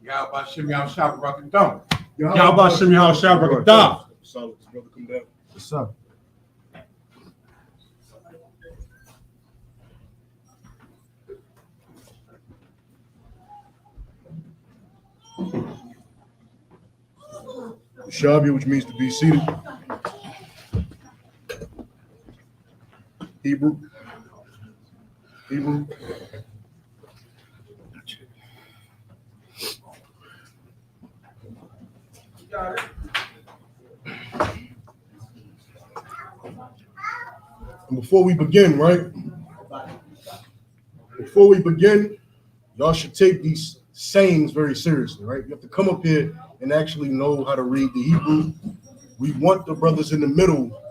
Yahweh Shem Yahweh Rakadam. Yahweh Shem Yahweh Rakadam. Solid, brother, come down. What's up? Shabia, which means to be seated. Hebrew. Hebrew. And before we begin, right? Before we begin, y'all should take these sayings very seriously, right? You have to come up here and actually know how to read the Hebrew. We want the brothers in the middle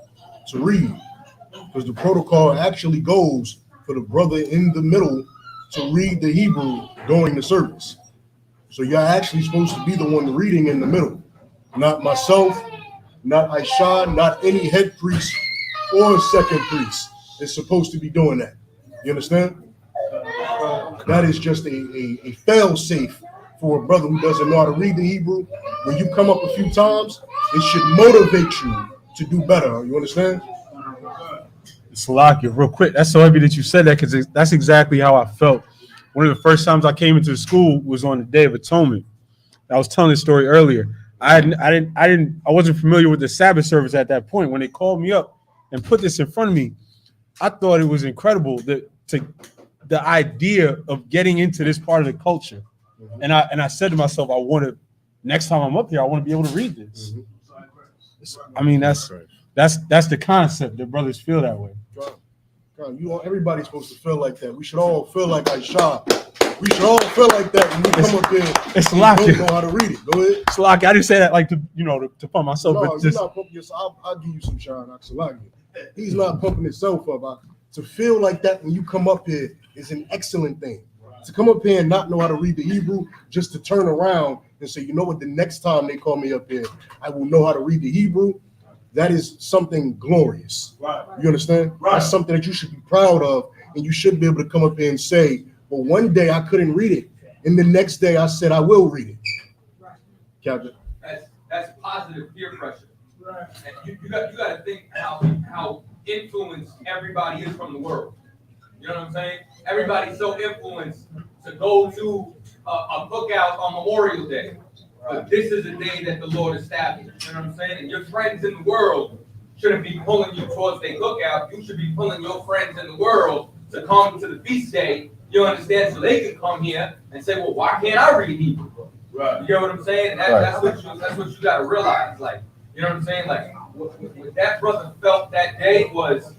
to read, because the protocol actually goes for the brother in the middle to read the Hebrew during the service. So you're actually supposed to be the one reading in the middle, not myself, not Aisha, not any head priest or second priest is supposed to be doing that. You understand? That is just a fail-safe for a brother who doesn't know how to read the Hebrew. When you come up a few times, it should motivate you to do better. You understand? Salakia, real quick. That's so heavy that you said that, because that's exactly how I felt. One of the first times I came into the school was on the Day of Atonement. I was telling this story earlier. I wasn't familiar with the Sabbath service at that point. When they called me up and put this in front of me, I thought it was incredible that the idea of getting into this part of the culture. And I said to myself, next time I'm up here, I want to be able to read this. I mean, that's the concept that brothers feel that way. Everybody's supposed to feel like that. We should all feel like Aisha. We should all feel like that when we come up here. It's we don't know how to read it. Go ahead. It's like I didn't say that like to pump myself, No, but just you're not pumping yourself. I'll give you some shine. He's not pumping himself up. To feel like that when you come up here is an excellent thing. To come up here and not know how to read the Hebrew, just to turn around and say, you know what, the next time they call me up here, I will know how to read the Hebrew. That is something glorious. Right. You understand? Right. That's something that you should be proud of, and you should be able to come up here and say, well, one day I couldn't read it, and the next day I said I will read it. Right. Captain. That's positive peer pressure. Right. And you got to think how influenced everybody is from the world. You know what I'm saying? Everybody's so influenced to go to a cookout on Memorial Day. But this is a day that the Lord established. You know what I'm saying? And your friends in the world shouldn't be pulling you towards their cookout. You should be pulling your friends in the world to come to the feast day. You understand? So they can come here and say, well, why can't I read Hebrew? Right. You know what I'm saying? And that's what you got to realize. Like, you know what I'm saying? Like, what that brother felt that day was,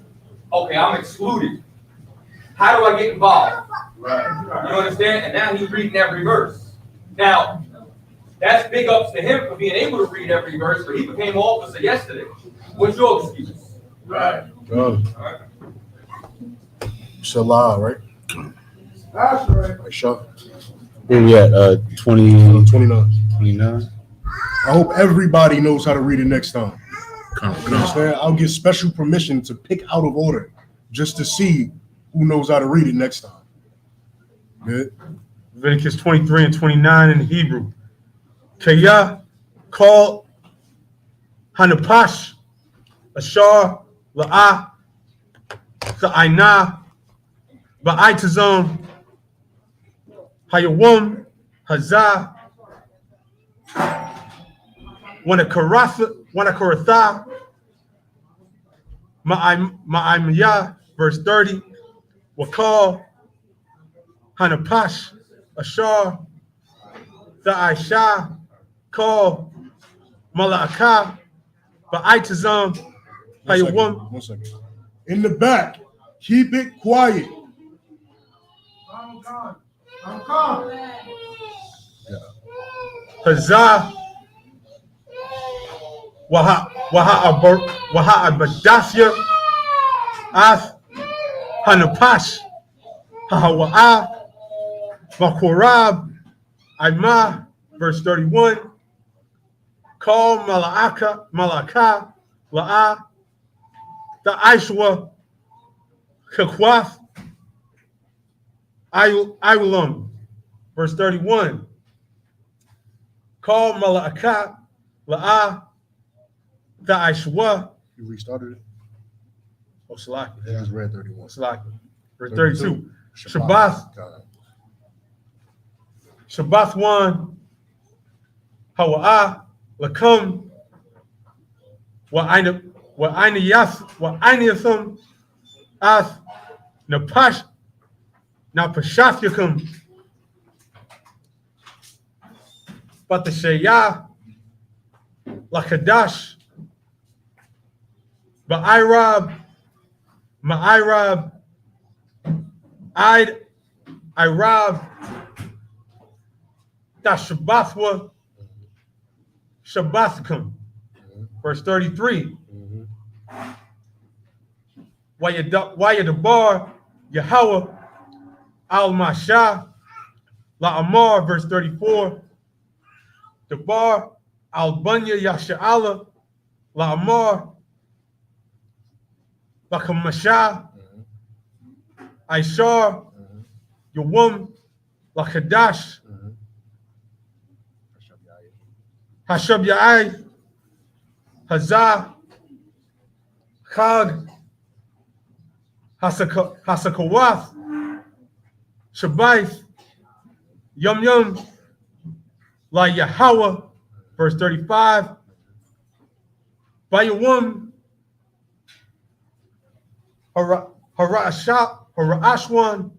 okay, I'm excluded. How do I get involved? Right. You understand? And now he's reading every verse. Now, that's big ups to him for being able to read every verse, but he became officer yesterday. What's your excuse? Right. Right. Salah, right? That's right. Aisha. Where we at? 29. 29. I hope everybody knows how to read it next time. You understand? I'll get special permission to pick out of order just to see who knows how to read it next time. Good. Leviticus 23 and 29 in Hebrew. Kaya called Hanapash, Ashar, La'ah, Sa'aina, Ba'aitazam, Hayawum, Hazah, Wanakaratha, Ma'imiyah, verse 30, Wakal, Hanapash, Ashar, Sa'aisha, Call, Mala'akah, Ba'aitazam, Hayawum. 1 second. In the back, keep it quiet. Hazah Waha Abadafia Ath Hanapash Hahawa'a Makorab Aima, verse 31. Call Malaka La'a the Aishwa Kakwath Iulam, verse 31. Call Malaka La'a the Aishwa. You restarted it? Oh, Salaki. I just read 31. Salaki. Verse 32. Shabbat. Shabbath 1. Hawa'a Lakum Wa'ainiyasum Ath Napashafyakum Batashaya Lakadash Ma'irab Irab Dashabathwa Shabbathkum, verse 33. Wayadabar Yahweh Al Masha La'amar, verse 34. Dabar Al Bunya Yasha'ala La'amar Lakamasha Aishar Yawum Lakadash Hashab Ya'ai Hazah Chag Hasakawath Shabbath Yum Yum La Yahweh, verse 35. Bayawum Harashwan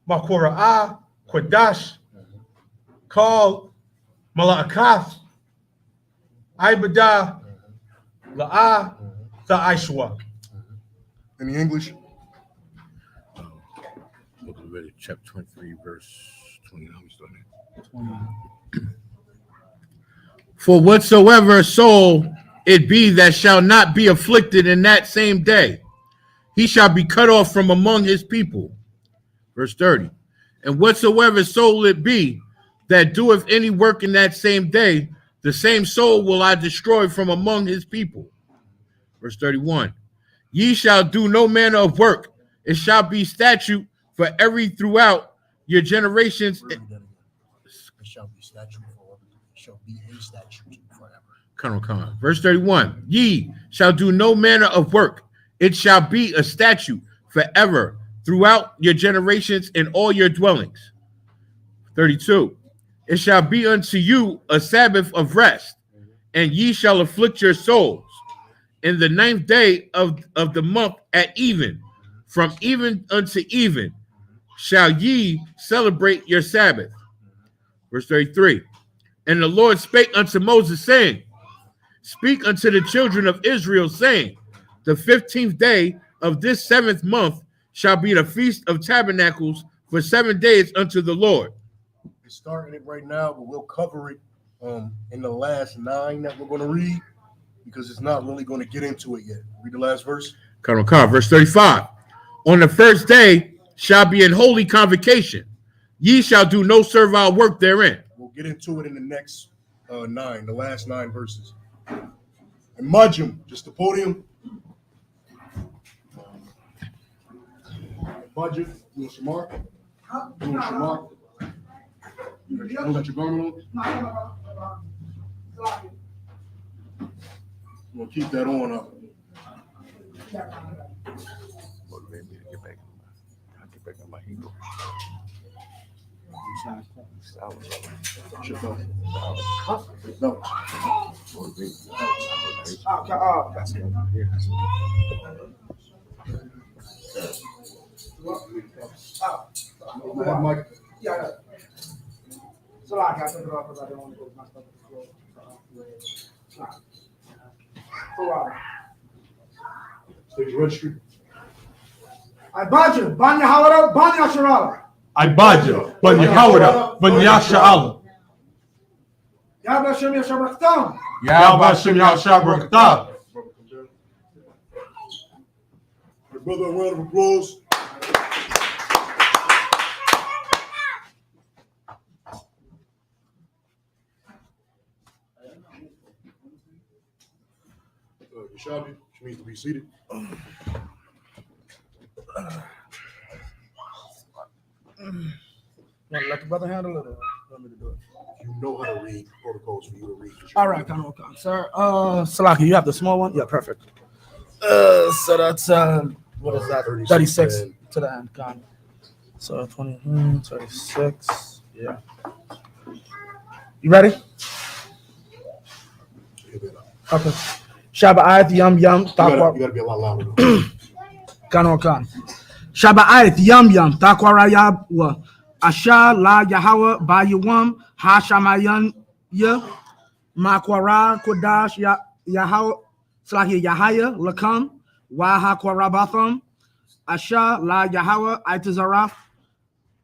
Makora'ah Quadash Call Malakath Ibadah La'ah Tha'ishwa. Any English? Book of Leviticus, chapter 23, verse 29. For whatsoever soul it be that shall not be afflicted in that same day, he shall be cut off from among his people. Verse 30. And whatsoever soul it be that doeth any work in that same day, the same soul will I destroy from among his people. Verse 31. Ye shall do no manner of work. It shall be statute for every throughout your generations. It shall be statute forever. It shall be a statute forever. Come. Verse 31. Ye shall do no manner of work. It shall be a statute forever throughout your generations in all your dwellings. 32. It shall be unto you a Sabbath of rest, and ye shall afflict your souls. In the 9th day of the month at even, from even unto even, shall ye celebrate your Sabbath. Verse 33. And the Lord spake unto Moses, saying, Speak unto the children of Israel, saying, The 15th day of this 7th month shall be the Feast of Tabernacles for 7 days unto the Lord. We're starting it right now, but we'll cover it in the last 9 that we're going to read, because it's not really going to get into it yet. Read the last verse. Verse 35. On the first day shall be an holy convocation. Ye shall do no servile work therein. We'll get into it in the next 9, the last 9 verses. And Majum, just the podium. Majum, you want Shamar? You want Shamar? You got your garment on? We'll keep that on up. Motivate me to get back on my ego. Shut up. No. Mike. Yeah. So I took it off because I didn't want to put my stuff on the floor. Stage registry. I budget. Banya Hawara, Banya Sharala. I badja, ban Yahawada, ban Yasha Allah. Yabba Shem Yashabraktam. Yabashim Yashabrakta. Brother, come down. Give brother a round of applause. Yashabi, which means to be seated. Let the brother handle it or want me to do it? You know how to read protocols for you to read. All right, Khan. Sir, Salaki, you have the small one? Yeah, perfect. So that's, what is that? 36 to the end, Khan. So 20, 36, yeah. You ready? Okay. Shaba ayat yum yum You takwa. gotta be a lot louder. Khan. Shaba ayat yum yum takwa rayab wa asha la yahawa ba yuwam ha shamayan ya makwara kodash ya yahawa slahi yahaya lakam wa ha kwarabatham asha la yahawa aitazaraf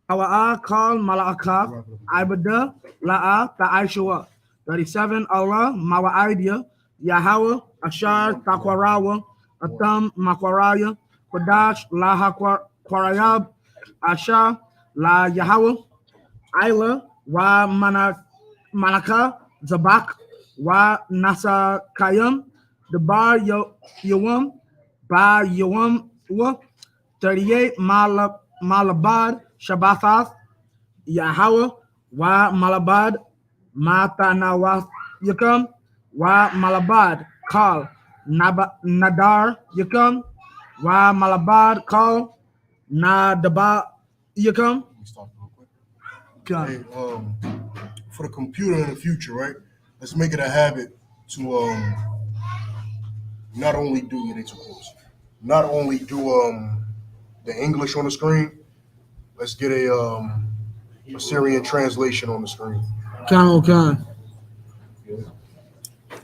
hawa kal malaka ibada la ta aishwa 37 Allah mawa idea Yahweh Ashar Takwarawa Atam Makwaraya Kodash La Kwarayab Asha La Yahweh Isla Wa Manaka Zabak Wa Nasa Kayam the Bar Yawam Ba Yawam Wa 38 Malabad Shabbathath Yahweh Wa Malabad Matanawath Yakam Wa Malabad Kal Nadar Yakam Wa Malabad Kal Nadaba Yakam. Let me stop real quick. Hey, for the computer in the future, right? Let's make it a habit to not only do not only do the English on the screen. Let's get a Syrian translation on the screen. Khan.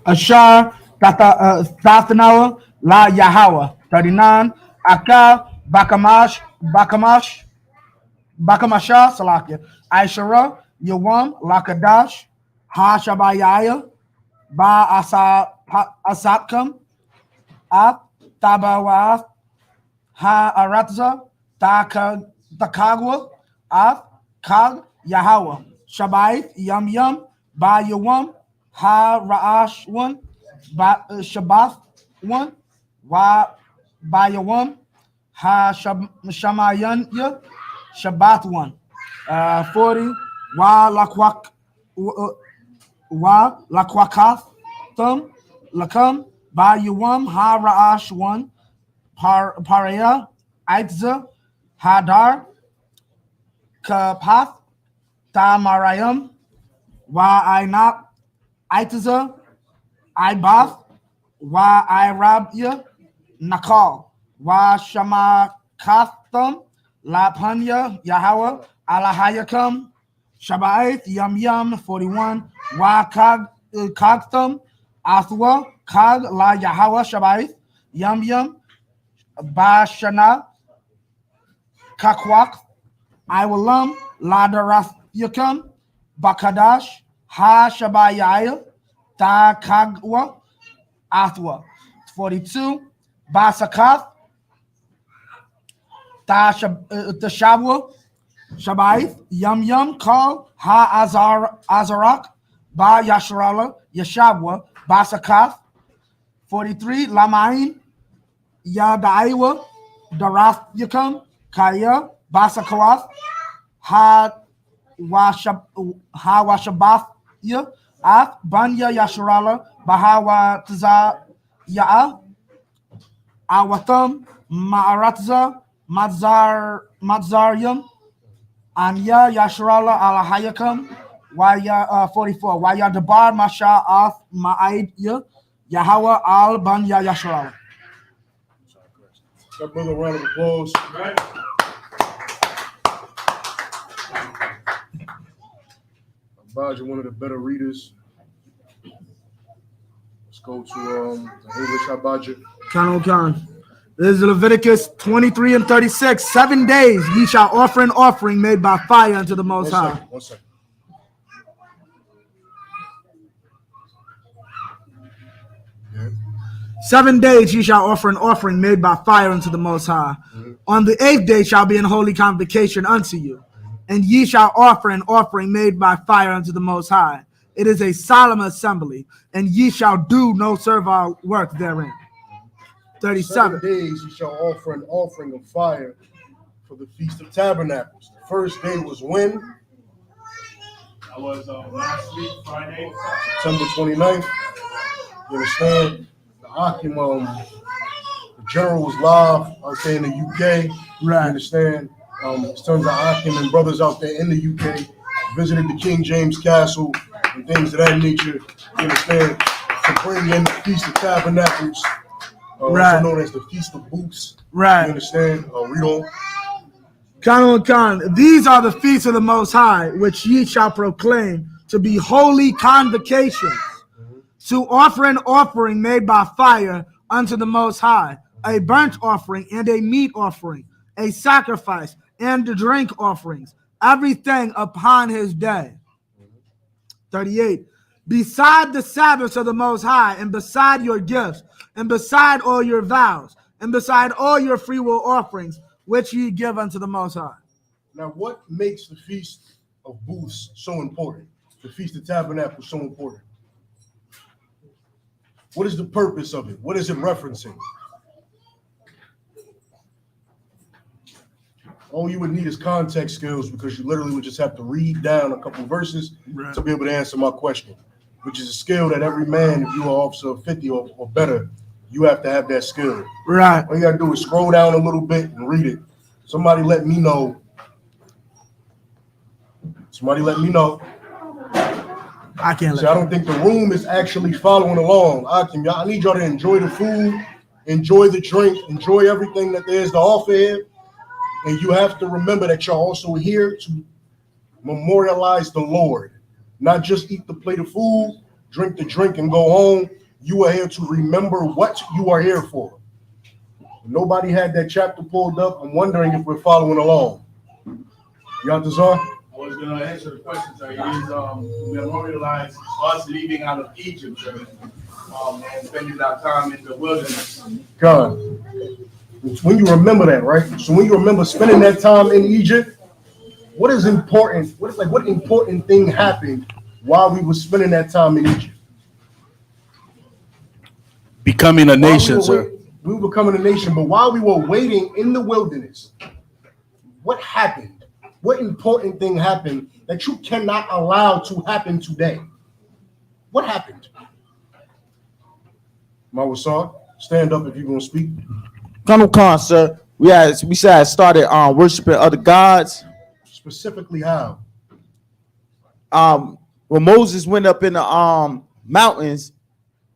Ashar Tathanawa La Yahawa 39 Aka Bakamasha Salakia Aishara Yawam Lakadash Ha Shabayaya Ba Asakam At Tabawath Ha Aratza Takagwa At Kag Yahawa Shabayith Yum Yum Ba Yawam Ha Ra'ash one, Ba Shabbath one, Wa Ba Yawam Ha Shamayan ya Shabbat one, 40 Wa Lakwakath Thum Lakam Ba Yawam Ha Ra'ash one, Paraya Aitza Hadar Kapath Tamarayam Wa Ainat Aitaza, Ibath, Wa Irabya, Nakal, Wa Shamakatham, Lapanya, Yahweh, Alahayakam, Shabbat, Yum Yum, 41, Wa Kagtham, Athwa, Kag, La Yahweh, Shabbat, Yum Yum, Bashana, Kakwak, Iwalam, La Darath Yakam, Bakadash, Ha Shabayaya, Ta Kagwa, Athwa. 42, Basakath, Ta Shabwa, Shabaith, Yum Yum, Kal, Ha Azarak, Ba Yasharala, Yashabwa, Basakath. 43, Lamain, Yadaiwa, Darath Yakam, Kaya, Basakawath, Ha Washabath, At Banya Yasharala, Bahawa Tza Ya'a, Awatham, Ma'aratza, Madzaryam, Anya Yasharala Alahayakam, Waya 44, Waya Dabar Masha Ath Ma'aid Yahweh Al Banya Yasharala. That brother a round of applause. Abaj, you're one of the better readers. Let's go to the English Abaj. Khan. This is Leviticus 23 and 36. 7 days ye shall offer an offering made by fire unto the Most High. One second. 7 days ye shall offer an offering made by fire unto the Most High. On the 8th day shall be an holy convocation unto you, and ye shall offer an offering made by fire unto the Most High. It is a solemn assembly, and ye shall do no servile work therein. 37. 7 days you shall offer an offering of fire for the Feast of Tabernacles. The first day was when? That was last week, Friday. September 29th. You understand? The Akim, the general was live out there in the UK. You Right. understand? Sons of Akim and brothers out there in the UK visited the King James Castle and things of that nature. You understand? To bring in the Feast of Tabernacles, Right. also known as the Feast of Booths. You Right. understand? Read on. Khan. These are the feasts of the Most High, which ye shall proclaim to be holy convocations, to offer an offering made by fire unto the Most High, a burnt offering and a meat offering, a sacrifice and the drink offerings, everything upon his day. 38. Beside the Sabbaths of the Most High, and beside your gifts, and beside all your vows, and beside all your freewill offerings, which ye give unto the Most High. Now, what makes the Feast of Booths so important? The Feast of Tabernacles so important? What is the purpose of it? What is it referencing? All you would need is context skills, because you literally would just have to read down a couple verses to be able to answer my question, which is a skill that every man, if you are officer of 50 or better, you have to have that skill. Right. All you gotta do is scroll down a little bit and read it. Somebody let me know. Somebody let me know. I can't See, I don't think the room is actually following along. I need y'all to enjoy the food, enjoy the drink, enjoy everything that there is to offer here. And you have to remember that you're also here to memorialize the Lord, not just eat the plate of food, drink the drink, and go home. You are here to remember what you are here for. Nobody had that chapter pulled up. I'm wondering if we're following along. Yatazar? I was going to answer the question, sir. It is memorialize us leaving out of Egypt, sir, and spending our time in the wilderness. God. When you remember that, right? So when you remember spending that time in Egypt, what is important? What important thing happened while we were spending that time in Egypt? Becoming a nation, sir. We were becoming a nation, but while we were waiting in the wilderness, what happened? What important thing happened that you cannot allow to happen today? What happened? Mawasar, stand up if you're going to speak. Colonel Khan, sir. We said started worshiping other gods. Specifically how? When Moses went up in the mountains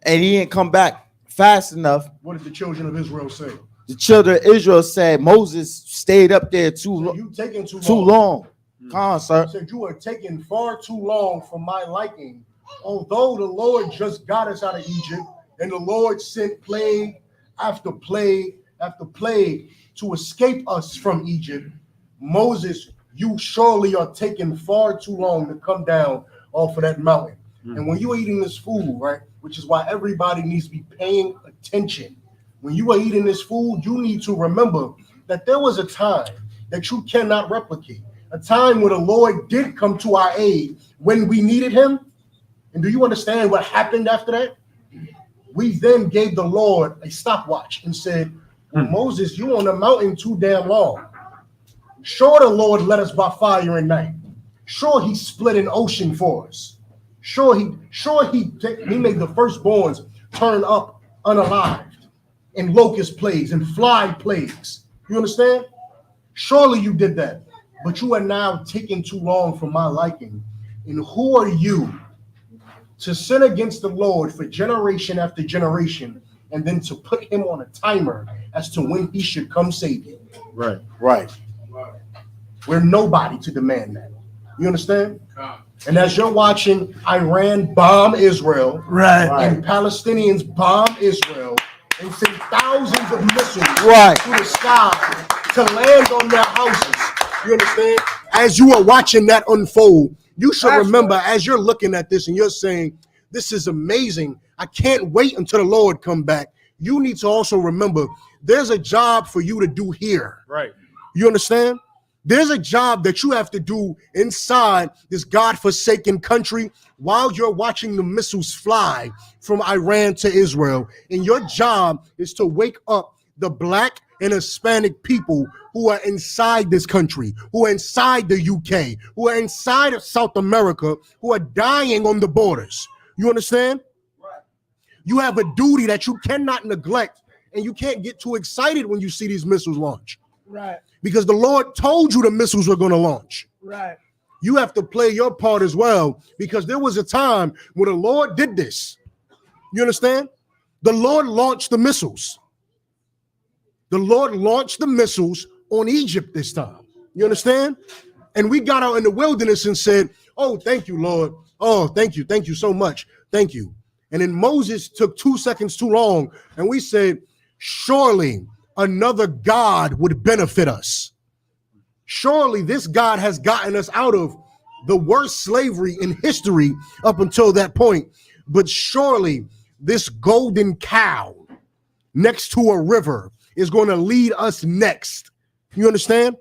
and he didn't come back fast enough. What did the children of Israel say? The children of Israel said Moses stayed up there too long. Khan, sir. Said you are taking far too long for my liking. Although the Lord just got us out of Egypt, and the Lord sent plague after plague after plague to escape us from Egypt, Moses, you surely are taking far too long to come down off of that mountain. And when you are eating this food, right, which is why everybody needs to be paying attention. When you are eating this food, you need to remember that there was a time that you cannot replicate, a time where the Lord did come to our aid when we needed him. And do you understand what happened after that? We then gave the Lord a stopwatch and said, well, Moses, you on the mountain too damn long. Sure, the Lord led us by fire and night. Sure, he split an ocean for us. Sure, he made the firstborns turn up unalived in locust plagues and fly plagues. You understand? Surely you did that. But you are now taking too long for my liking. And who are you to sin against the Lord for generation after generation, and then to put him on a timer as to when he should come save you? Right. We're nobody to demand that. You understand? And as you're watching Iran bomb Israel, Right. and Palestinians bomb Israel, and send thousands of missiles Right. through the sky to land on their houses. You understand? As you are watching that unfold, you should remember as you're looking at this and you're saying, this is amazing. I can't wait until the Lord come back. You need to also remember there's a job for you to do here. Right. You understand? There's a job that you have to do inside this God-forsaken country while you're watching the missiles fly from Iran to Israel. And your job is to wake up the Black and Hispanic people who are inside this country, who are inside the UK, who are inside of South America, who are dying on the borders. You understand? You have a duty that you cannot neglect, and you can't get too excited when you see these missiles launch. Right. Because the Lord told you the missiles were going to launch. Right. You have to play your part as well, because there was a time when the Lord did this. You understand? The Lord launched the missiles. The Lord launched the missiles on Egypt this time. You understand? And we got out in the wilderness and said, oh, thank you, Lord. Oh, thank you. Thank you so much. Thank you. And then Moses took 2 seconds too long, and we said, surely another God would benefit us. Surely this God has gotten us out of the worst slavery in history up until that point. But surely this golden cow next to a river is going to lead us next. You understand?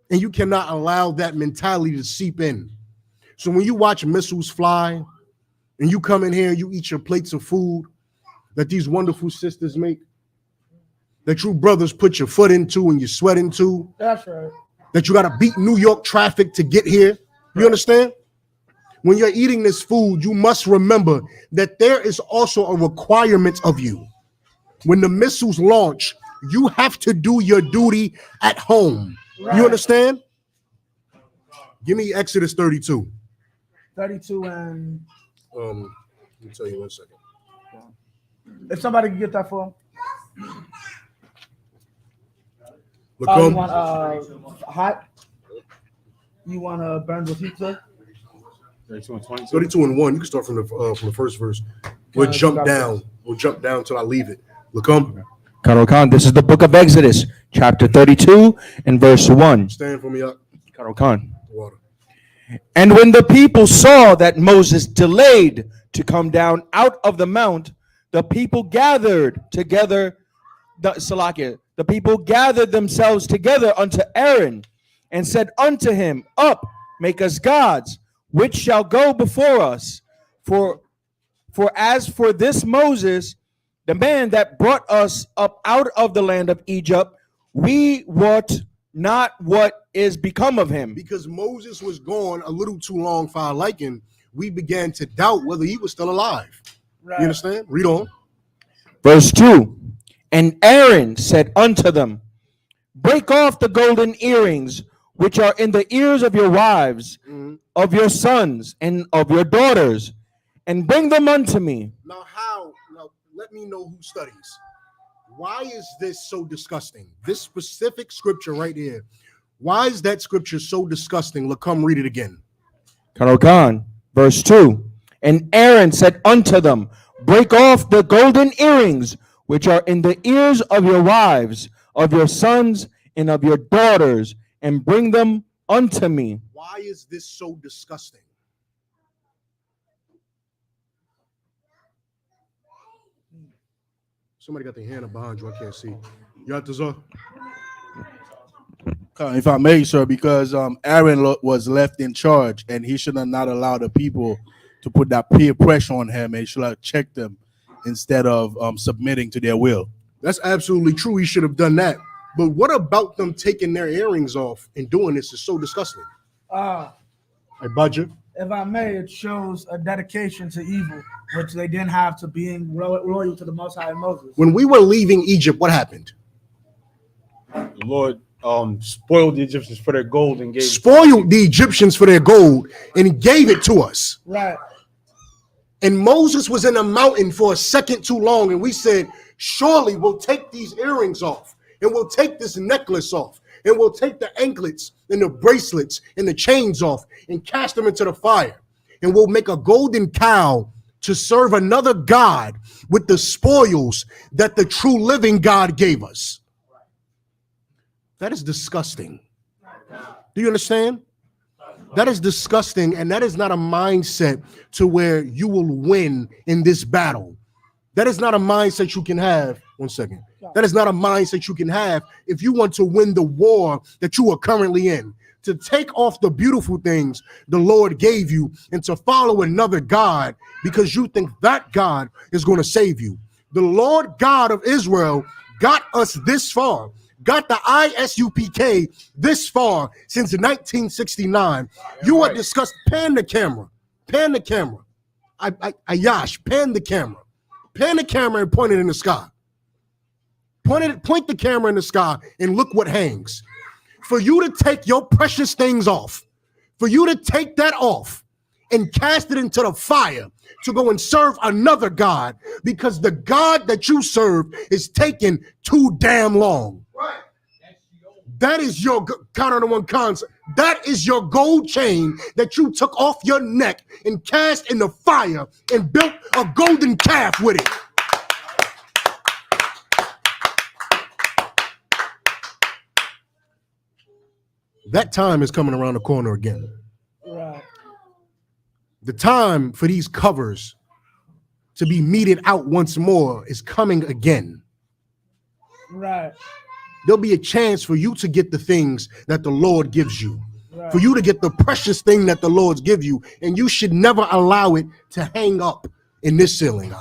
And you cannot allow that mentality to seep in. So when you watch missiles fly and you come in here and you eat your plates of food that these wonderful sisters make, that you brothers put your foot into and you sweat into, That's right. that you got to beat New York traffic to get here. You understand? When you're eating this food, you must remember that there is also a requirement of you. When the missiles launch, you have to do your duty at home. Right. You understand? Give me Exodus 32. 32 and Let me tell you 1 second. if somebody can get that for him. Look, You want hot? You want burned with heat, sir? 32 and 22. 32 and 1. You can start from the first verse. We'll jump down. We'll jump down till I leave it. Look, Karo Khan, this is the book of Exodus, chapter 32 and verse 1. stand for me up. Karo Khan. Water. And when the people saw that Moses delayed to come down out of the mount, the people gathered together, the people gathered themselves together unto Aaron and said unto him, up, make us gods, which shall go before us. For as for this Moses, the man that brought us up out of the land of Egypt, we wot not what is become of him. Because Moses was gone a little too long for our liking, we began to doubt whether he was still alive. Right. You understand? Read on. Verse 2. And Aaron said unto them, break off the golden earrings which are in the ears of your wives, of your sons, and of your daughters, and bring them unto me. Now, let me know who studies. Why is this so disgusting? This specific scripture right here. Why is that scripture so disgusting? Look, come read it again. Karo Khan, verse 2. And Aaron said unto them, break off the golden earrings which are in the ears of your wives, of your sons, and of your daughters, and bring them unto me. Why is this so disgusting? Somebody got their hand up behind you. I can't see. You got this up? If I may, sir, because Aaron was left in charge, and he should have not allowed the people to put that peer pressure on him, and he should have checked them instead of submitting to their will. That's absolutely true. He should have done that. But what about them taking their earrings off and doing this is so disgusting? Hey, Budget. If I may, it shows a dedication to evil, which they didn't have to being loyal to the Most High Moses. When we were leaving Egypt, what happened? The Lord spoiled the Egyptians for their gold and gave Spoiled the Egyptians for their gold and gave it to us. Right. And Moses was in a mountain for a second too long, and we said, surely we'll take these earrings off, and we'll take this necklace off, and we'll take the anklets and the bracelets and the chains off and cast them into the fire. And we'll make a golden cow to serve another God with the spoils that the true living God gave us. That is disgusting. Do you understand? That is disgusting, and that is not a mindset to where you will win in this battle. That is not a mindset you can have. One second. That is not a mindset you can have if you want to win the war that you are currently in. To take off the beautiful things the Lord gave you and to follow another God because you think that God is going to save you. The Lord God of Israel got us this far, got the Isupk this far since 1969. You are discussing. Pan the camera. Pan the camera. Ayash, pan the camera. Pan the camera and point it in the sky. Point the camera in the sky and look what hangs. For you to take your precious things off, for you to take that off and cast it into the fire to go and serve another God because the God that you serve is taking too damn long. That is your count on the one concept. That is your gold chain that you took off your neck and cast in the fire and built a golden calf with it. That time is coming around the corner again. Right. The time for these covers to be meted out once more is coming again. Right. There'll be a chance for you to get the things that the Lord gives you, Right. for you to get the precious thing that the Lord's give you, and you should never allow it to hang up in this ceiling.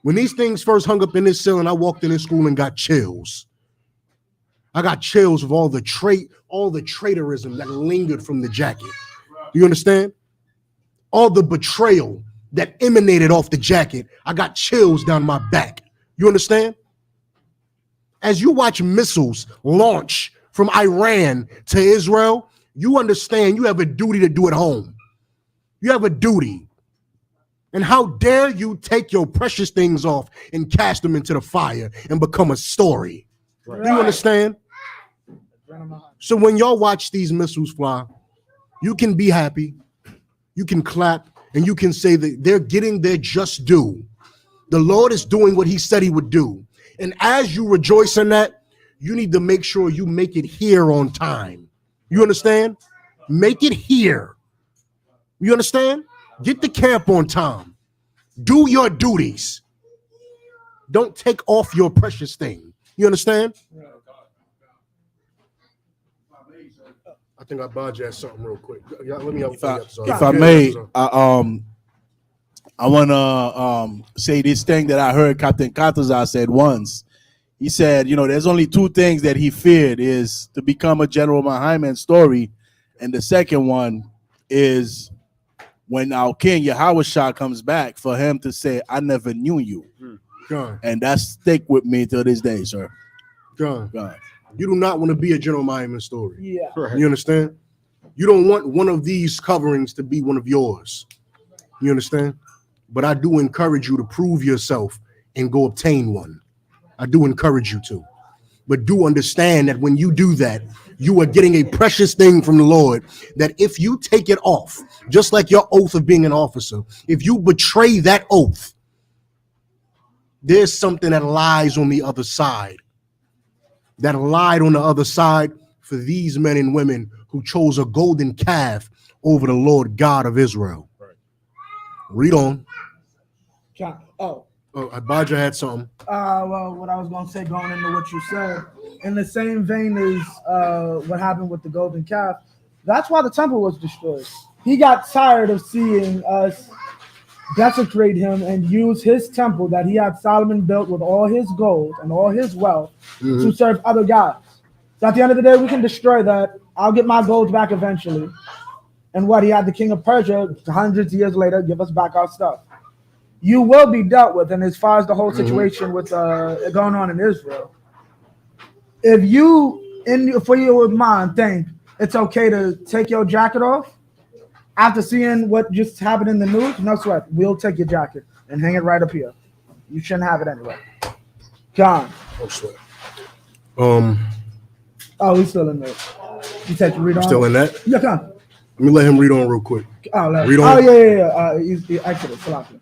When these things first hung up in this ceiling, I walked in this school and got chills. I got chills of all the traitorism that lingered from the jacket. You understand? All the betrayal that emanated off the jacket. I got chills down my back. You understand? As you watch missiles launch from Iran to Israel, you understand you have a duty to do at home. You have a duty. And how dare you take your precious things off and cast them into the fire and become a story? Right. Do you understand? So when y'all watch these missiles fly, you can be happy, you can clap, and you can say that they're getting their just due. The Lord is doing what he said he would do. And as you rejoice in that, you need to make sure you make it here on time. You understand? Make it here. You understand? Get the camp on time. Do your duties. Don't take off your precious thing. You understand? I think I budget something real quick. Let me if I may, I want to say this thing that I heard Captain Katazar said once. He said, there's only two things that he feared is to become a General Muhammad story. And the second one is when our King Yahushua comes back for him to say, I never knew you. God. And that stick with me till this day, sir. God. God. You do not want to be a General Muhammad story. Yeah. Right. You understand? You don't want one of these coverings to be one of yours. You understand? But I do encourage you to prove yourself and go obtain one. I do encourage you to. But do understand that when you do that, you are getting a precious thing from the Lord that if you take it off, just like your oath of being an officer, if you betray that oath, there's something that lies on the other side. That lied on the other side for these men and women who chose a golden calf over the Lord God of Israel. Right. Read on. Abijah had something. Well, what I was going to say, going into what you said, in the same vein as what happened with the golden calf, that's why the temple was destroyed. He got tired of seeing us desecrate him and use his temple that he had Solomon built with all his gold and all his wealth to serve other gods. So at the end of the day, we can destroy that. I'll get my gold back eventually. And what he had the king of Persia hundreds of years later give us back our stuff. You will be dealt with. And as far as the whole situation with going on in Israel, if you for your mind think it's okay to take your jacket off after seeing what just happened in the news, no sweat. We'll take your jacket and hang it right up here. You shouldn't have it anyway. Gone. No sweat. Oh, he's still in there. You take your read on. Still in that? Yeah, come. Let me let him read on real quick. Read on. Oh, yeah. He's Exodus. Salakia.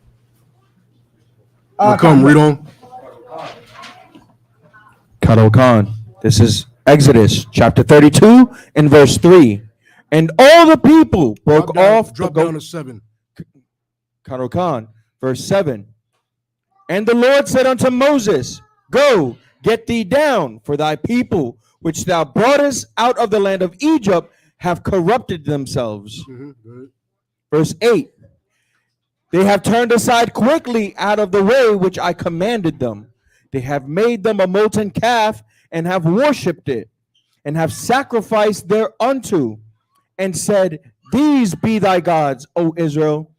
Come, read on. Kado Khan. This is Exodus chapter 32 and verse 3. And all the people broke off. Drop down to 7. Kado Khan, verse 7. And the Lord said unto Moses, Go, get thee down, for thy people, which thou broughtest out of the land of Egypt, have corrupted themselves. Verse 8. They have turned aside quickly out of the way which I commanded them. They have made them a molten calf, and have worshipped it, and have sacrificed thereunto, and said, These be thy gods, O Israel,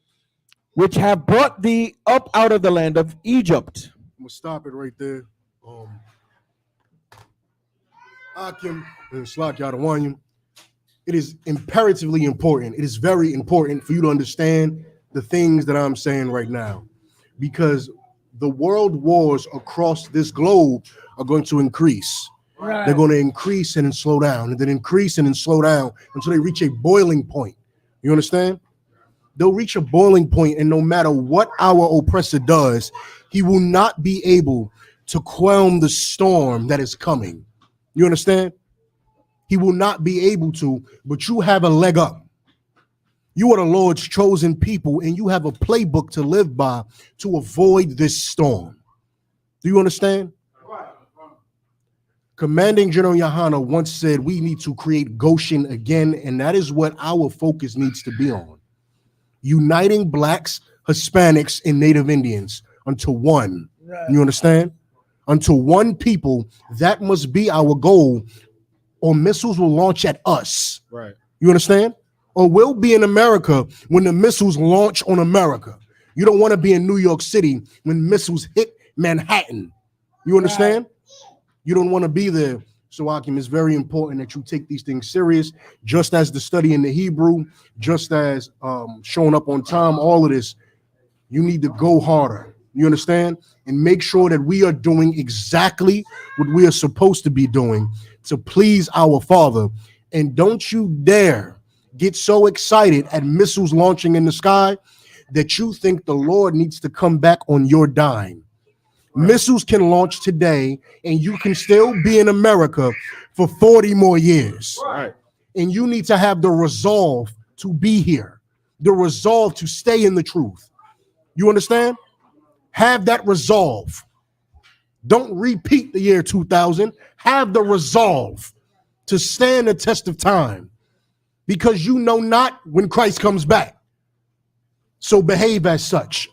which have brought thee up out of the land of Egypt. I'm gonna stop it right there. Akim and Slack Yadawanyam. It is imperatively important. It is very important for you to understand the things that I'm saying right now, because the world wars across this globe are going to increase. Right. They're going to increase and then slow down, and then increase and then slow down until they reach a boiling point. You understand? They'll reach a boiling point, and no matter what our oppressor does, he will not be able to quell the storm that is coming. You understand? He will not be able to, but you have a leg up. You are the Lord's chosen people, and you have a playbook to live by to avoid this storm. Do you understand? Commanding General Yahana once said we need to create Goshen again, and that is what our focus needs to be on. Uniting blacks, Hispanics, and Native Indians unto one. Right. You understand? Unto one people, that must be our goal, or missiles will launch at us. Right. You understand? Or we'll be in America when the missiles launch on America. You don't want to be in New York City when missiles hit Manhattan. You understand? Right. You don't want to be there. So, Akim, it's very important that you take these things serious, just as the study in the Hebrew, just as showing up on time, all of this. You need to go harder. You understand? And make sure that we are doing exactly what we are supposed to be doing to please our Father. And don't you dare get so excited at missiles launching in the sky that you think the Lord needs to come back on your dime. Right. Missiles can launch today, and you can still be in America for 40 more years. Right. And you need to have the resolve to be here, the resolve to stay in the truth. You understand? Have that resolve. Don't repeat the year 2000. Have the resolve to stand the test of time, because you know not when Christ comes back. So behave as such.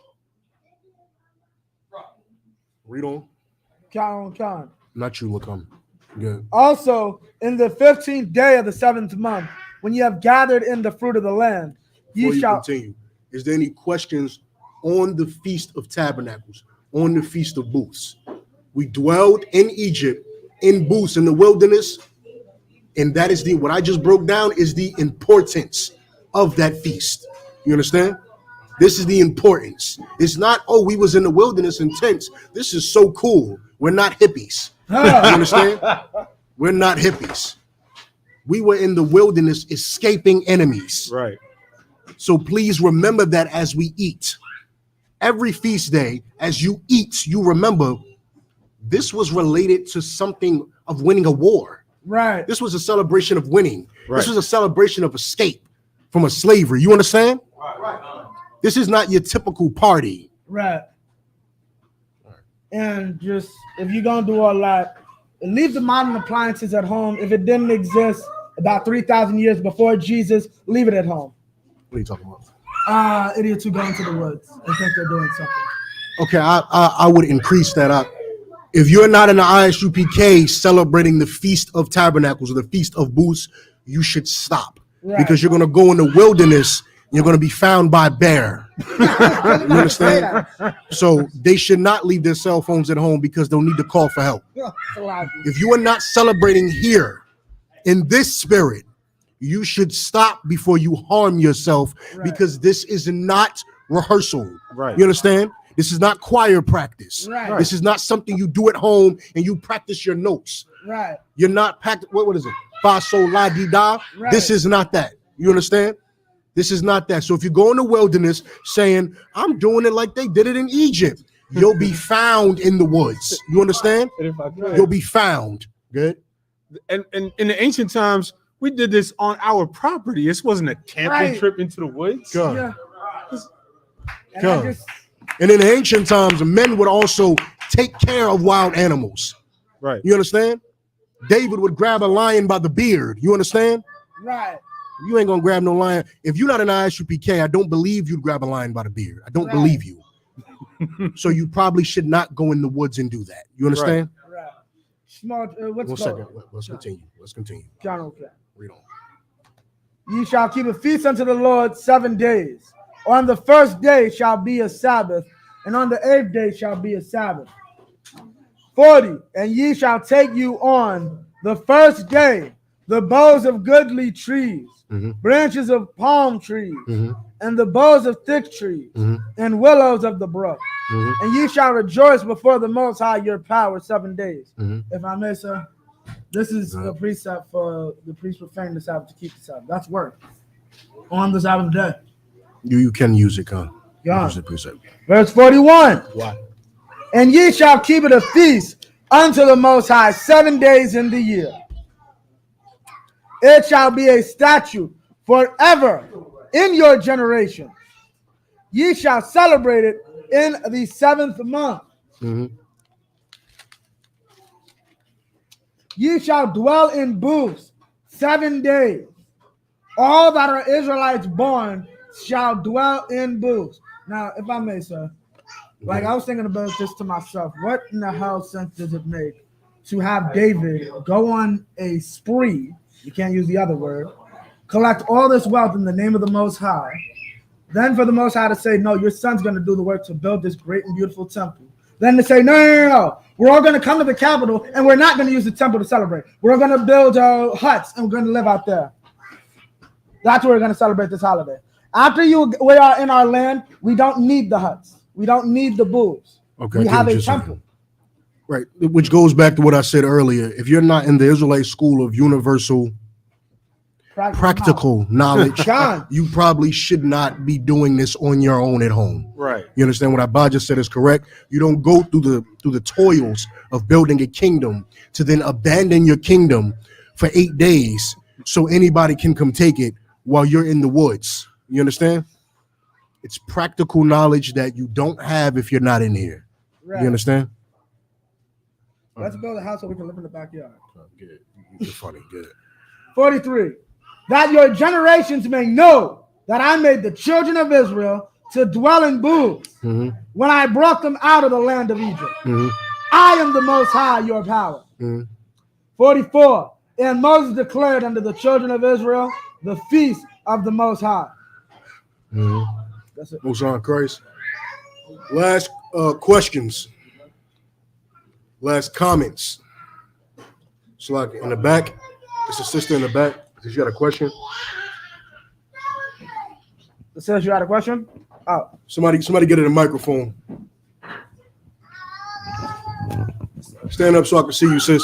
Read on. Count. Not you, Lacom. Yeah. Also, in the 15th day of the 7th month, when you have gathered in the fruit of the land, ye shall continue. Is there any questions on the Feast of Tabernacles, on the Feast of Booths? We dwelled in Egypt, in booths in the wilderness, and that is what I just broke down is the importance of that feast. You understand? This is the importance. It's not, oh, we was in the wilderness in tents. This is so cool. We're not hippies. You understand? We're not hippies. We were in the wilderness escaping enemies. Right. So please remember that as we eat. Every feast day, as you eat, you remember this was related to something of winning a war. Right. This was a celebration of winning. Right. This was a celebration of escape from a slavery. You understand? Right. This is not your typical party. Right. And just, if you're going to do all that, leave the modern appliances at home. If it didn't exist about 3,000 years before Jesus, leave it at home. What are you talking about? Idiots who go into the woods and think they're doing something. Okay, I would increase that up. If you're not in the ISUPK celebrating the Feast of Tabernacles or the Feast of Booths, you should stop. Right. Because you're going to go in the wilderness. You're going to be found by bear. You understand? So they should not leave their cell phones at home because they'll need to call for help. If you are not celebrating here in this spirit, you should stop before you harm yourself, because this is not rehearsal. Right. You understand? This is not choir practice. Right. This is not something you do at home and you practice your notes. Right. You're not what is it? Fa sol la di da. Right. This is not that. You understand? This is not that. So if you go in the wilderness saying, I'm doing it like they did it in Egypt, you'll be found in the woods. You understand? And if I could, You'll be found. Good. and in the ancient times, we did this on our property. This wasn't a camping Right. trip into the woods. Good. Yeah. And Good. I just, And in the ancient times, men would also take care of wild animals. Right. You understand? David would grab a lion by the beard. You understand? right. You ain't gonna grab no lion. If you're not an ISUPK, I don't believe you'd grab a lion by the beard. I don't Right. believe you. So you probably should not go in the woods and do that. You understand? Right. Small, what's One called? second. Let's continue. Let's continue. John, okay. Read on. Ye shall keep a feast unto the Lord 7 days. On the first day shall be a Sabbath, and on the 8th day shall be a Sabbath. 40, and ye shall take you on the first day the boughs of goodly trees, branches of palm trees, and the boughs of thick trees, and willows of the brook. And ye shall rejoice before the Most High your power 7 days. If I may, sir, this is a precept for the priest profaning the Sabbath to keep the Sabbath. That's work on the Sabbath day. You can use it, huh? Yeah. Use it, precept. Verse 41. Why? And ye shall keep it a feast unto the Most High 7 days in the year. It shall be a statute forever in your generation. Ye shall celebrate it in the 7th month. Ye shall dwell in booths 7 days. All that are Israelites born shall dwell in booths. Now, if I may, sir, like I was thinking about this to myself, what in the hell sense does it make to have David go on a spree? You can't use the other word. Collect all this wealth in the name of the Most High. Then for the Most High to say, no, your son's going to do the work to build this great and beautiful temple. Then to say, no. We're all going to come to the capital and we're not going to use the temple to celebrate. We're going to build huts and we're going to live out there. That's where we're going to celebrate this holiday. After we are in our land, we don't need the huts. We don't need the bulls. Okay, We I get have what a you're saying. temple. Right. Which goes back to what I said earlier. If you're not in the Israelite school of universal practical knowledge, John. you probably should not be doing this on your own at home. Right. You understand what Abba just said is correct? You don't go through the toils of building a kingdom to then abandon your kingdom for 8 days so anybody can come take it while you're in the woods. You understand? It's practical knowledge that you don't have if you're not in here. Right. You understand? Let's build a house so we can live in the backyard. Get it. You're funny. Get it. 43. That your generations may know that I made the children of Israel to dwell in booths when I brought them out of the land of Egypt. I am the Most High, your power. 44. And Moses declared unto the children of Israel the feast of the Most High. That's it. Most on Christ. Last questions. Last comments. So like in the back, it's a sister in the back. Did you got a question? It says you had a question? Oh. Somebody get it a microphone. Stand up so I can see you, sis.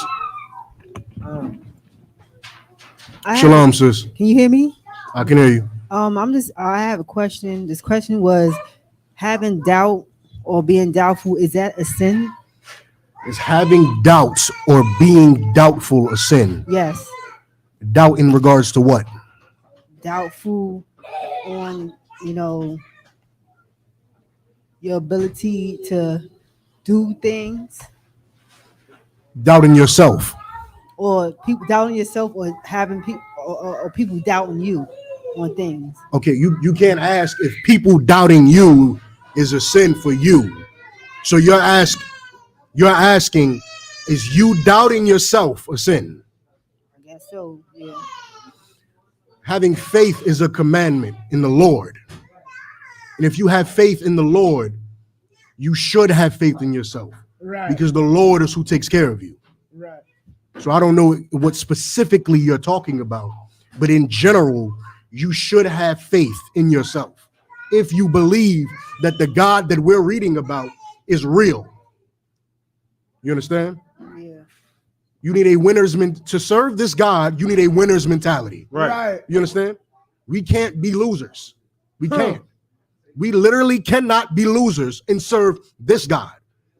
Shalom, sis. Can you hear me? I can hear you. I have a question. This question was having doubt or being doubtful, is that a sin? Is having doubts or being doubtful a sin? Yes. Doubt in regards to what? Doubtful on, your ability to do things, Doubting yourself. or people doubting yourself, or having people or people doubting you on things. Okay, you can't ask if people doubting you is a sin for you. So you're asking, is you doubting yourself a sin? I guess so, yeah. Having faith is a commandment in the Lord. And if you have faith in the Lord, you should have faith in yourself. Right. Because the Lord is who takes care of you. Right. So I don't know what specifically you're talking about, but in general, you should have faith in yourself. If you believe that the God that we're reading about is real. You understand? Yeah. You need a winner's to serve this God, you need a winner's mentality. Right. You understand? We can't be losers. We can't. We literally cannot be losers and serve this God.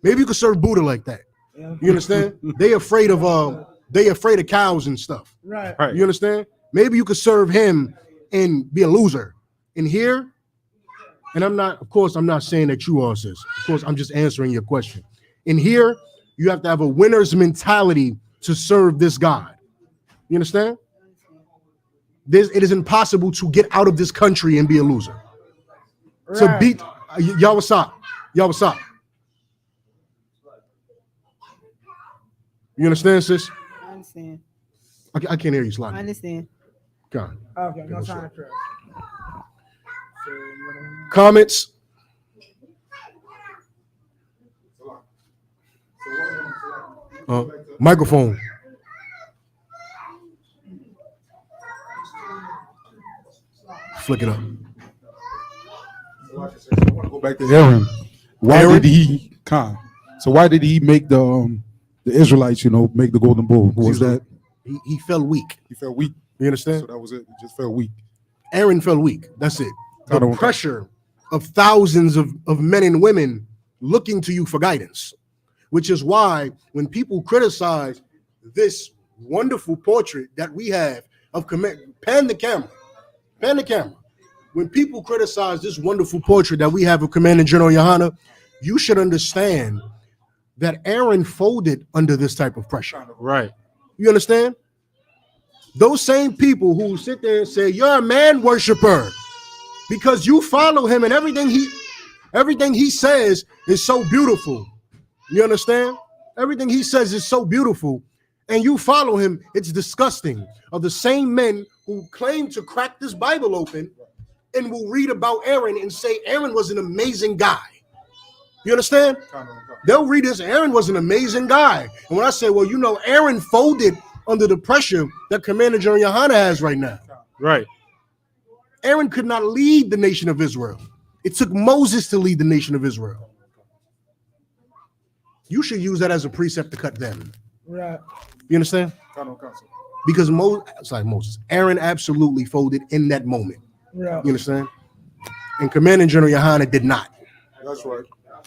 Maybe you could serve Buddha like that. You understand? They afraid of cows and stuff. Right. You understand? Maybe you could serve him and be a loser. And here, and I'm not saying that you are, sis. Of course, I'm just answering your question. In here, you have to have a winner's mentality to serve this God. You understand? It is impossible to get out of this country and be a loser. Right. To beat y'all, what's up? Y'all, what's up? You understand, sis? I understand. I can't hear you, Sloppy. I understand. God. Okay, no time for Comments? Microphone. Flick it up. I want to go back to Aaron. Why did he come? So why did he make the Israelites, make the golden bull? What was that? He fell weak. He felt weak. You understand? So that was it. He just felt weak. Aaron fell weak. That's it. The pressure of thousands of men and women looking to you for guidance, which is why when people criticize this wonderful portrait that we have of pan the camera. When people criticize this wonderful portrait that we have of Commander General Yohana, you should understand that Aaron folded under this type of pressure. Right. You understand? Those same people who sit there and say, you're a man worshiper because you follow him and everything he says is so beautiful. You understand? Everything he says is so beautiful and you follow him, it's disgusting. Are the same men who claim to crack this Bible open and will read about Aaron and say Aaron was an amazing guy. You understand? They'll read this, Aaron was an amazing guy. And when I say, well, Aaron folded under the pressure that Commander General Yohana has right now. Right. Aaron could not lead the nation of Israel. It took Moses to lead the nation of Israel. You should use that as a precept to cut them. Right. You understand? Because Moses, Aaron absolutely folded in that moment. Right. You understand? And Commander General Yohana did not. That's right.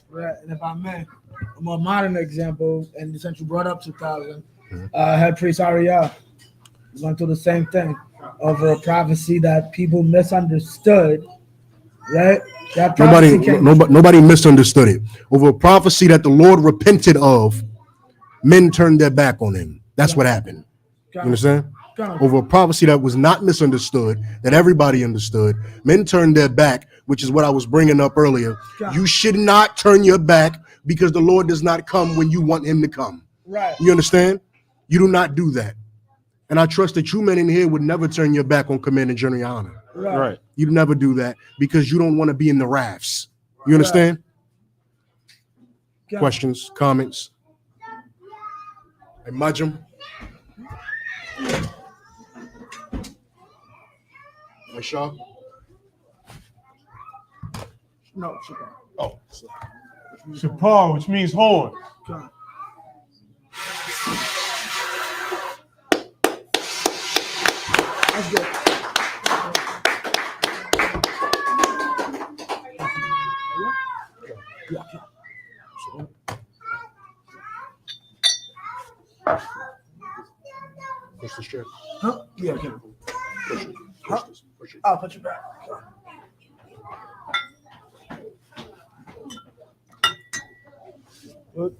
Right. And if I may, a more modern example, and since you brought up 2000, head priest Ariel went through the same thing over a prophecy that people misunderstood. Right? That nobody misunderstood it. Over a prophecy that the Lord repented of, men turned their back on him. That's what happened. You understand? Over a prophecy that was not misunderstood, that everybody understood, men turned their back, which is what I was bringing up earlier. You should not turn your back because the Lord does not come when you want him to come. Right. You understand? You do not do that. And I trust that you men in here would never turn your back on Commander General Yohana. Right. You'd never do that because you don't want to be in the rafts. You understand? Right. Questions, comments? Imagine. Aisha? No, Shapar. Oh. Shapar, which means horn. That's good. Push the strip. Huh? Yeah, okay. Push it. Huh? Push it. I'll put you back. Good.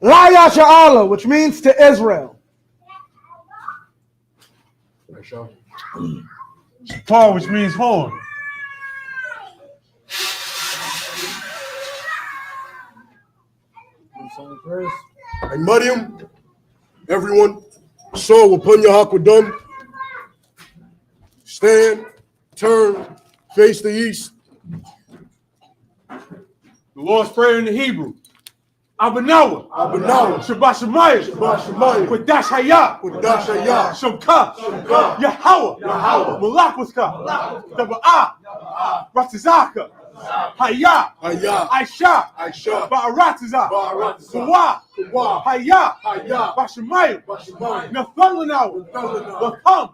La Yasha Allah, which means to Israel. Shapar, which means horn. Hey, Mariam, everyone, so upon your Hakwadam, stand, turn, face the east. The Lord's Prayer in the Hebrew. Abanawa. Shabashamaya. Qudash Haya. Shamka. Yahweh. Malakwaka. Daba'a. Ratizaka. Haya. Aisha. Ba'aratiza. Kawa. Haya. Bashamaya. Nathanlanawa. Wakam.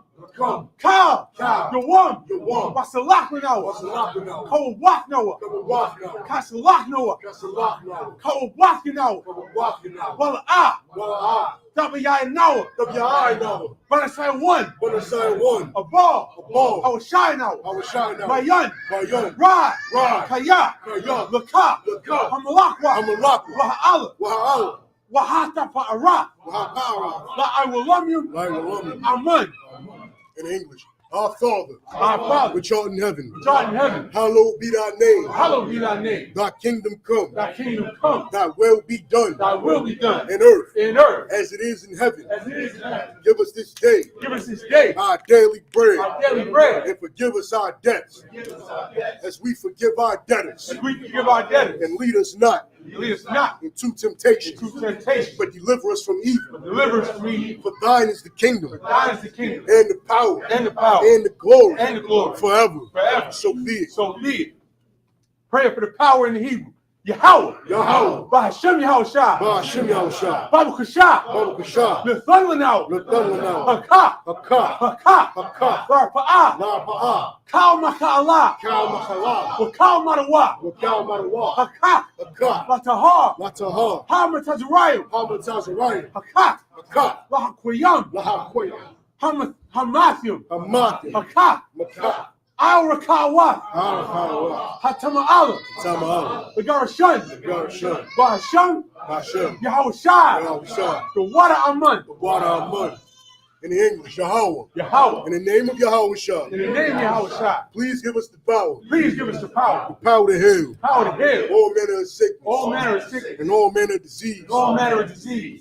Kal. Yawam. Basalakmanawa. Kawabaknawa. Kasalaknawa. Kawabaknawa. Wala'a. Tabayanawa. Banasai one. A ball. Hawashai now. Mayan. Rad. Kaya. Laka. Hamalakwa. Waha'ala. Wahata Pa'ara. I will love you. Amen. In English. Our Father, which art in heaven, hallowed be thy name. Hallowed be thy name. Thy kingdom come. Thy kingdom come. Thy will be done. Thy will be done. In earth. As it is in heaven. heaven. Give us this day. Our daily bread. And forgive us our debts. As we forgive our debtors. And lead us not. Into temptation. But deliver us from evil. For thine is the kingdom. And the power. And the glory. Forever. So be it. Prayer for the power in the Hebrew. Yahweh. Bahashem Yahushua. Babu Kasha. Nathanlanaw. Haka. Barpa'ah. Kal Maka'ala. Wakal Madawa. Haka. Latahar. Hamatazarayim. Haka. Lahakwayam. Hamathium. Haka. Al-Rakawa. Hatama'ala. The Garashan. Bahasham. Yahushua. The water Aman. In English, Yahweh. In the name of Yahushua. Please give us the power. The power to heal. All manner of sickness. And all manner of disease.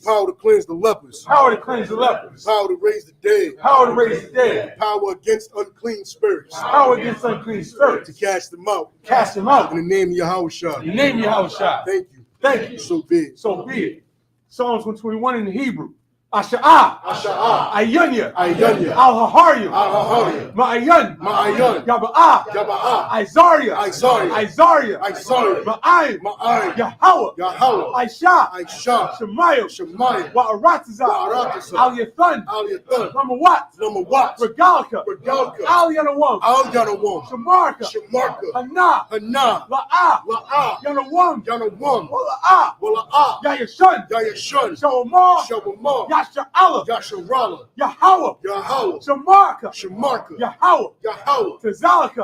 Power to cleanse the lepers. Power to raise the dead. Power against unclean spirits. To cast them out. In the name of Yahushua. Thank you. So be it. Psalms 121 in the Hebrew. Asha'ah. Ayunya. Al-Haharyim. Ma'ayan. Yaba'ah. Izaria. Ma'ayim. Yahweh. Aisha. Shemayo. Wa'aratiza. Al-Yathan. Ramawat. Regalka. Al-Yanawam. Shamarka. Hana. La'ah. Yanawam. Wala'ah. Yayashun. Shawamar. Yasharala. Yahweh. Shamarka. Yahweh. Tazalka.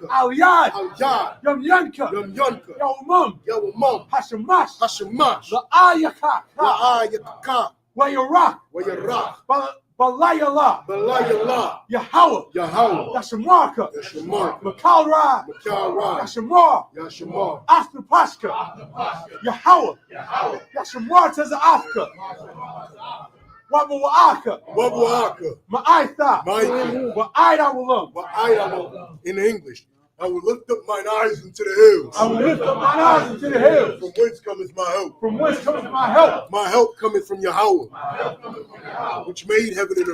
Aliyad. Yamyanka. Yawamum. Hashamash. La'ayaka. Wayarak. Balayala. Yahweh. Yashamarka. Makalra. Yashamar. Aspapashka. Yahweh. Yashamar Tazafka. Wabuaka. Ma'aitha. Wa'aidawalum. In English. I will lift up mine eyes into the hills. From whence cometh my help? My help cometh from Yahweh, which made heaven and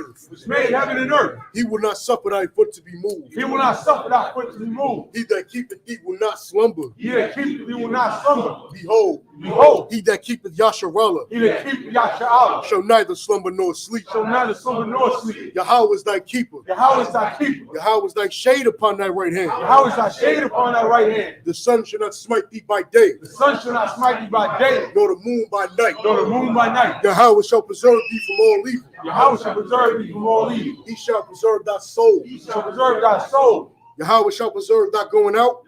earth. He will not suffer thy foot to be moved. He that keepeth thee will not slumber. Behold, he that keepeth Yasharala shall neither slumber nor sleep. Yahweh is thy keeper. Yahweh is thy shade upon thy right hand. The sun shall not smite thee by day. Nor the moon by night. Yahweh shall preserve thee from all evil. He shall preserve thy soul. Yahweh shall preserve thy going out.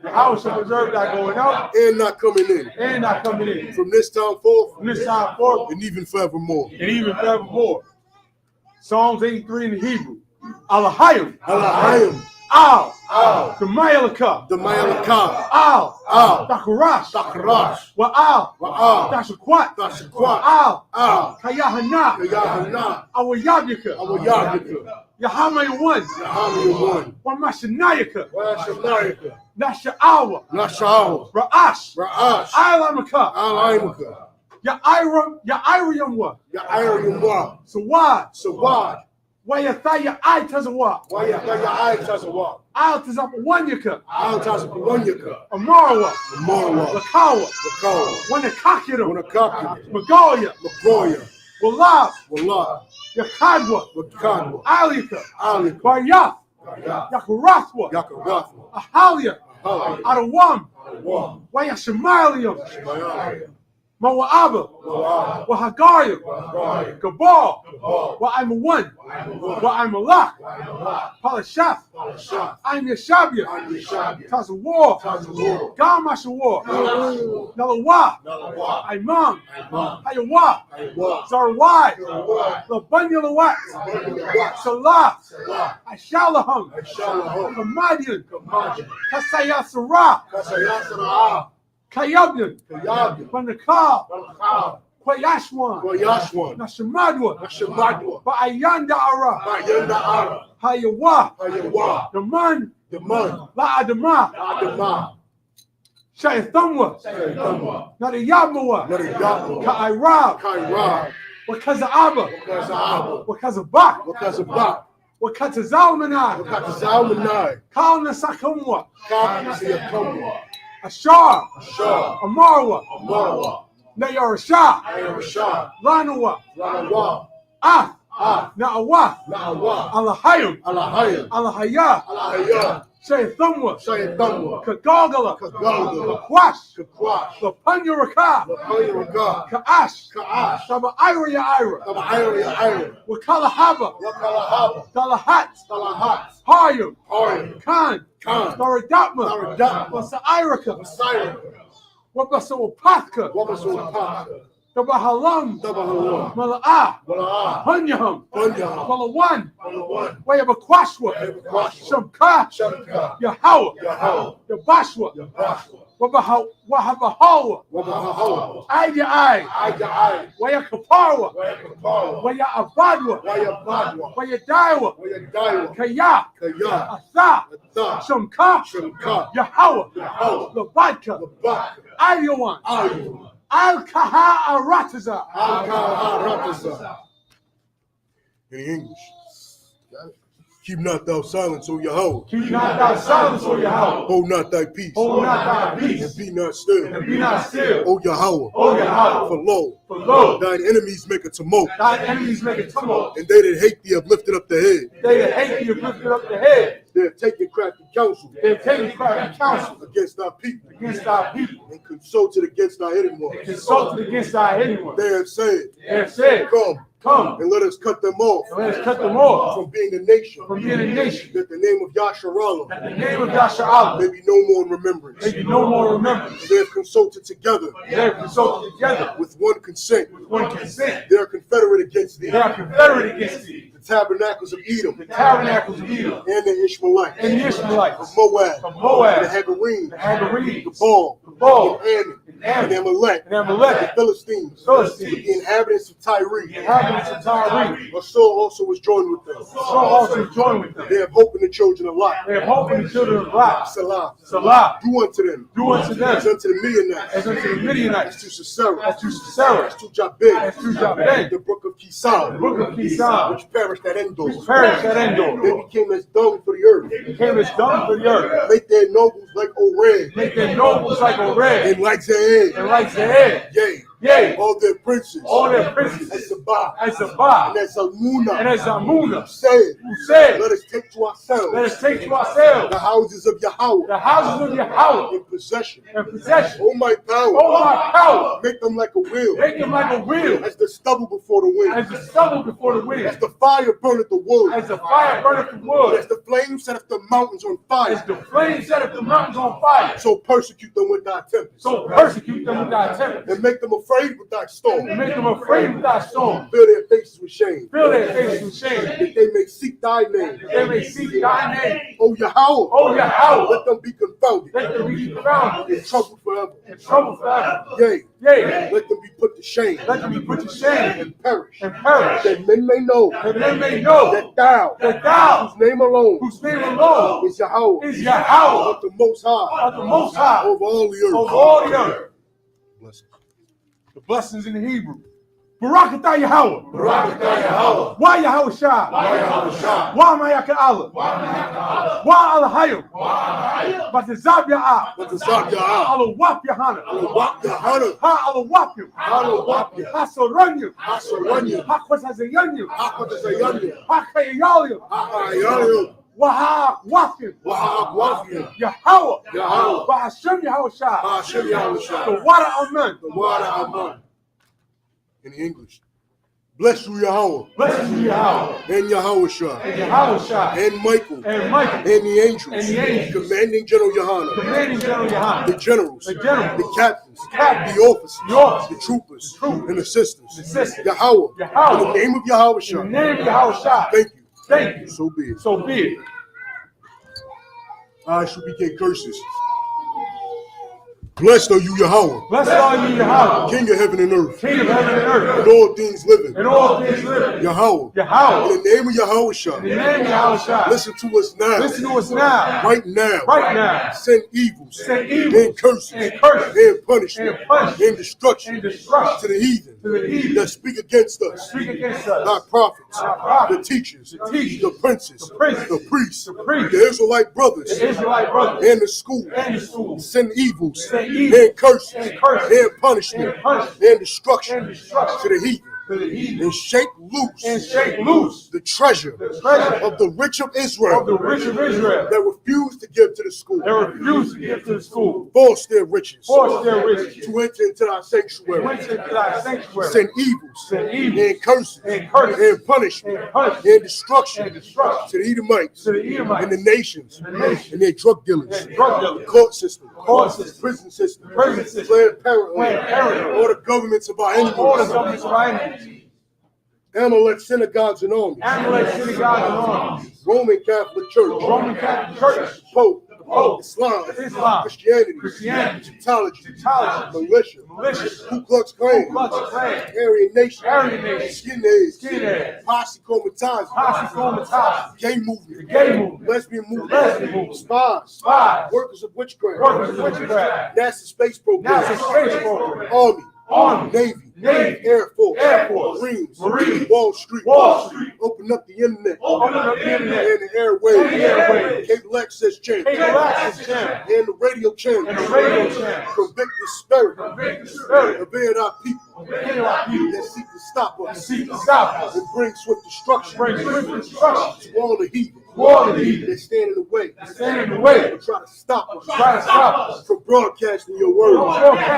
And not coming in. From this time forth. And even forevermore. Psalms 83 in the Hebrew. Alahayim. Al. The Mayalaka. Al. Dakarash. Wa'al. Dashakwat. Al. Kayahana. Awayabyaka. Yahama one. Wamashanayaka. Nasha'awa. Ra'ash. Ailamaka. Yairium wa. Yairium wa. Sawad. Sawad. Wayataya Itazawa. Wayataya Itazawa. Altazap Wanyaka. Altazap Wanyaka. Amarwa. Amarwa. Lakawa. Lakawa. Wanakakira. Wanakakira. Magoya. Magoya. Wallah. Wallah. Yakadwa. Yakadwa. Alika. Alika. Bayath. Yakarathwa. Yakarathwa. Ahalia. Ahalia. Adawam. Adawam. Wayashimalium. Shemalium. Mawa'aba. Wahagarium. Gabal. Wa I'm one. Wa I'm a lock. Palashaf. I'm Yashabia. Tazawar. Gamashawar. Nalawa. Imam. Hayawa. Zarwai. Labanyalawat. Salah. Ashalaham. Kamadian. Kasayasara. Kayabyan. Banakal. Kwayashwan. Nashamadwa. Ba'ayanda ara. Hayawa. Daman. La Shayathamwa. Nadayabmawa. Ka'irab. Wakaza'aba. Wakazabak. Wakatazalmanai. Kalna Sakumwa. Ashar. Amarwa. Nayarasha. Lanawa. Na'awa. Alahayim. Alahaya. Shayathamwa. Kagagala. Kakwash. Lapanyaraka. Ka'ash. Taba Ira. Wakalahaba. Dalahat. Hayim. Khan. Daradatma. Wasairaka. Wabasawapatka. Tabahalam. Mala'ah. Hunyaham. Malawan. Wayabakwashwa. Shamka. Yahawa. Yabashwa. Wahabahawa. Eye to eye. Wayakaparwa. Wayabadwa. Wayadaiwa. Kaya. Asa. Shamka. Yahawa. Labadka. Ayawan. Al-Kaha Arataza. In English. Keep not thou silence, O Yahweh. Keep not thy silence, O Yahweh. Hold not thy peace. Hold not thy peace. And be not still. And be not still. O Yahweh. O Yahweh. For lo, thine enemies make a tumult. Thine enemies make a tumult. And they that hate thee have lifted up the head. They that hate thee have lifted up the head. They have taken crafty counsel. They have taken crafty counsel against our people. Against our people. And consulted against our hidden ones. And consulted against our hidden ones. They have said. Come. And let us cut them off. And let us cut them off. From being a nation. From being a nation. That the name of Yasharallah. That the name of Yasharallah. May be no more in remembrance. May be no more in remembrance. They have consulted together. They have consulted together. With one consent. With one consent. They are confederate against thee. They are confederate against thee. The tabernacles of Edom. The tabernacles of Edom. And the Ishmaelites. And the Ishmaelites. Of Moab. Of Moab. And the Hagarines. The Hagarines. The Baal. The Baal. And Ammon. And Amalek. And Amalek. The Philistines. The inhabitants of Tyre. The inhabitants of Tyre. Or Saul also was joined with them. Saul also was joined with them. They have hope in the children of Lot. They have hope in the children of Lot. Salah. Salah. Do unto them. Do unto them. As unto the Midianites. As unto the Midianites. As to Sisera. As to Sisera. As to Jabin. As to Jabin. The brook of Kisar. The brook of Kisar. Which perished at Endor. Which perished at Endor. They became as dung for the earth. They became as dung for the earth. Make their nobles like Oreb. Make their nobles like Oreb. And like Zeed. And like Zeed. Yea, all their princes. All their princes. As Sabah. As Sabah. And as Zalmunna. And as Zalmunna. Who said, let us take to ourselves. Let us take to ourselves. The houses of Yahweh. The houses of Yahweh. In possession. In possession. Oh my power. Oh my power. Make them like a wheel. Make them like a wheel. As the stubble before the wind. As the stubble before the wind. As the fire burneth the wood. As the fire burneth the wood. As the flames set up the mountains on fire. As the flames set up the mountains on fire. So persecute them with thy tempest. So persecute them with thy tempest. And make them afraid with thy storm. And make them afraid with thy storm. Fill their faces with shame. Fill their faces with shame. That they may seek thy name. That they may seek thy name. O Yahweh. O Yahweh. Let them be confounded. Let them be confounded. In trouble forever. In trouble forever. Yea. Yea. Let them be put to shame. Let them be put to shame. And perish. And perish. That men may know. That men may know. That thou. Whose name alone. Whose name alone. Is Yahweh. Is Yahweh. Of the Most High. Of the Most High. Over all the earth. Over all the earth. Bless The blessings in the Hebrew. Barakatah Yahweh. Barakatah Yahweh. Why Yahweh Shah? Why Yahweh Shah? Why Mayaka Allah? Why Allah Hayim? Batazab Ya'ah. Batazab Ya'ah. Allah Wap Yahana. Allah Wap Yahana. Ha Allah Wap you. Allah Wap you. Ha Soranyu. Ha Soranyu. Ha Kwazazayanyu. Ha Kwazazayanyu. Ha Kayayalu. Ha Kayayalu. Waha Wafim. Waha Wafim. Yahweh. Yahweh. Bahashem Yahweh Shah. Bahashem Yahweh Shah. The water Amen. The water Amen. In English. Bless you, Yahweh. Bless you, Yahweh. And Yahweh Shah. And Yahweh Shah. And Michael. And Michael. And the angels. And the angels. Commanding General Yohana. Commanding General Yohana. The generals. The generals. The captains. The captains. The officers. The officers. The troopers. The troopers. And assistants. The assistants. Yahweh. Yahweh. In the name of Yahweh Shah. In the name of Yahweh Shah. Thank you. Thank you. So be it. So be it. I should begin curses. Blessed are you, Yahweh. Blessed are you, Yahweh. King of heaven and earth. King of heaven and earth. And all things living. And all things living. Yahweh. Yahweh. In the name of Yahweh Shah. In the name of Yahweh Shah. Listen to us now. Listen to us now. Right now. Right now. Send evils. Send evils. And curses. And curses. And punishment. And punishment. And destruction. And destruction. To the heathen. To the heathen. That speak against us. Speak against us. Thy prophets. Thy prophets. The teachers. The teachers. The princes. The princes. The priests. The priests. The Israelite brothers. The Israelite brothers. And the school. And the school. Send evils. Send evils. And curses. And curses. And punishment. And punishment. And destruction. And destruction. To the heathen. To the heathen. And shake loose. And shake loose. The treasure. The treasure. Of the rich of Israel. Of the rich of Israel. That refuse to give to the school. They refuse to give to the school. Force their riches. Force their riches. To enter into thy sanctuary. To enter into thy sanctuary. Send evils. Send evils. And curses. And curses. And punishment. And punishment. And destruction. And destruction. To the Edomites. To the Edomites. And the nations. And the nations. And their drug dealers. And drug dealers. The court system. Court system. Prison system. Prison system. Planned Parenthood. Planned Parenthood. All the governments of our enemies. All the governments of our enemies. Amalek synagogues and armies. Amalek synagogues and armies. Roman Catholic Church. Roman Catholic Church. Pope. Pope. Islam. Christianity. Egyptology. Militia. Ku Klux Klan. Aryan Nation. Skinheads. Posse Comitatus. Gay movement. Lesbian movement. Spies. Workers of witchcraft. NASA space program. Army. Navy. Air Force. Marines. Wall Street. Open up the internet. And the airwaves. Cable access channel. And the radio channel. Convict the spirit. Of our people. That seek to stop us. And bring swift destruction. To all the heathen. That stand in the way. And try to stop us. From broadcasting your word.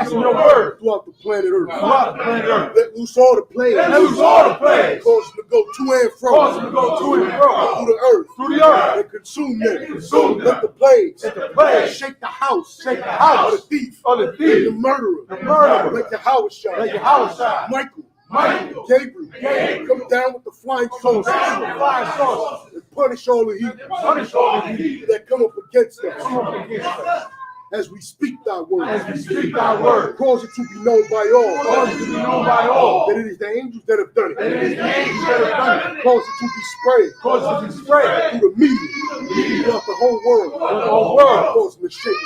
Throughout the planet Earth. Let loose all the planes. Cause them to go to and fro. Through the earth. And consume them. Let the plagues. Shake the house. Of the thief. And the murderer. Like Yahweh Shah. Michael. Gabriel. Come down with the flying saucers. And punish all the heathen. That come up against us. As we speak thy word. Cause it to be known by all. That it is the angels that have done it. Cause it to be spread. Through the media. Throughout the whole world. Cause them to shake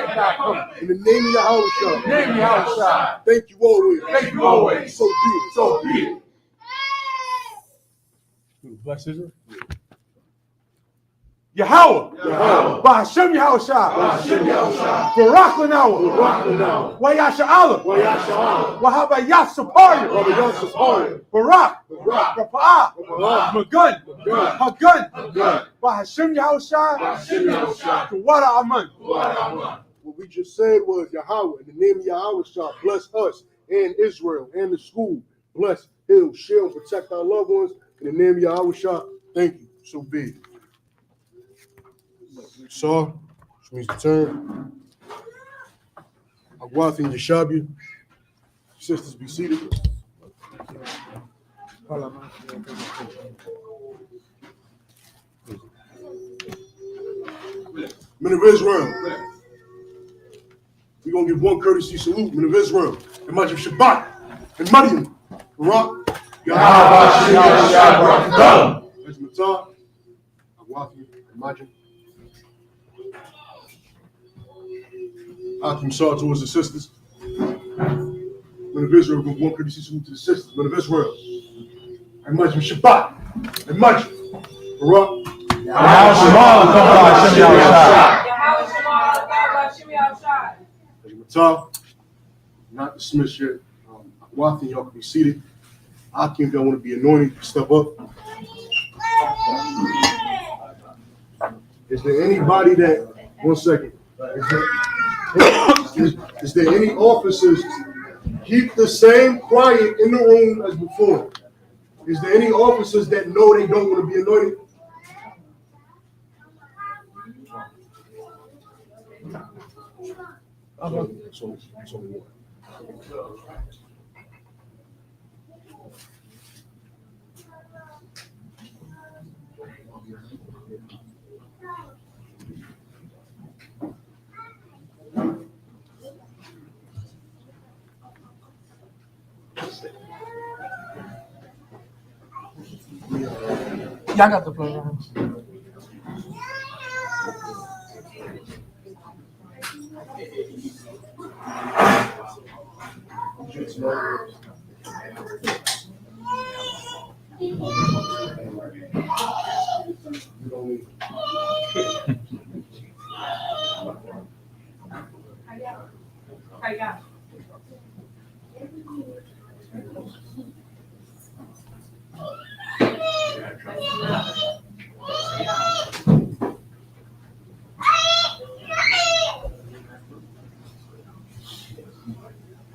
it not come. In the name of Yahweh Shah. Thank you always. So be it. Bless Israel. Yahweh. Bahashem Yahweh Shah. Barak Lanawa. Wayasha Allah. Wahaba Yasapari. Barak. Rapa'ah. Magun. Hagun. Bahashem Yahweh Shah. Wada Aman. What we just said was Yahweh. In the name of Yahweh Shah, bless us and Israel and the school. Bless, heal, shield, protect our loved ones. In the name of Yahweh Shah, thank you. So be it. Saw, which means the turn. Agwath and Yashabi. Sisters, be seated. Men of Israel. We're going to give one courtesy salute. Men of Israel. And Majid Shabbat. And Mariam. Barak. Yahweh. There's Matah. Agwath and Majid. Akim saw towards the sisters. of Israel from one courtesy salute to the sisters, men of Israel. I much Shabbat. I much Barak. Not dismissed yet. Wathi, y'all can be seated. Akim, don't want to be anointed. Step up. Is there anybody that, 1 second. Is there any officers keep the same quiet in the room as before? Is there any officers that know they don't want to be anointed? It's only one. Yeah, I got the play.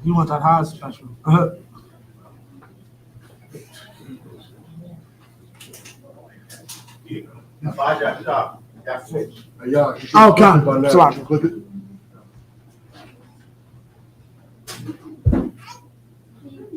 You want that high special? Oh, God. Click it.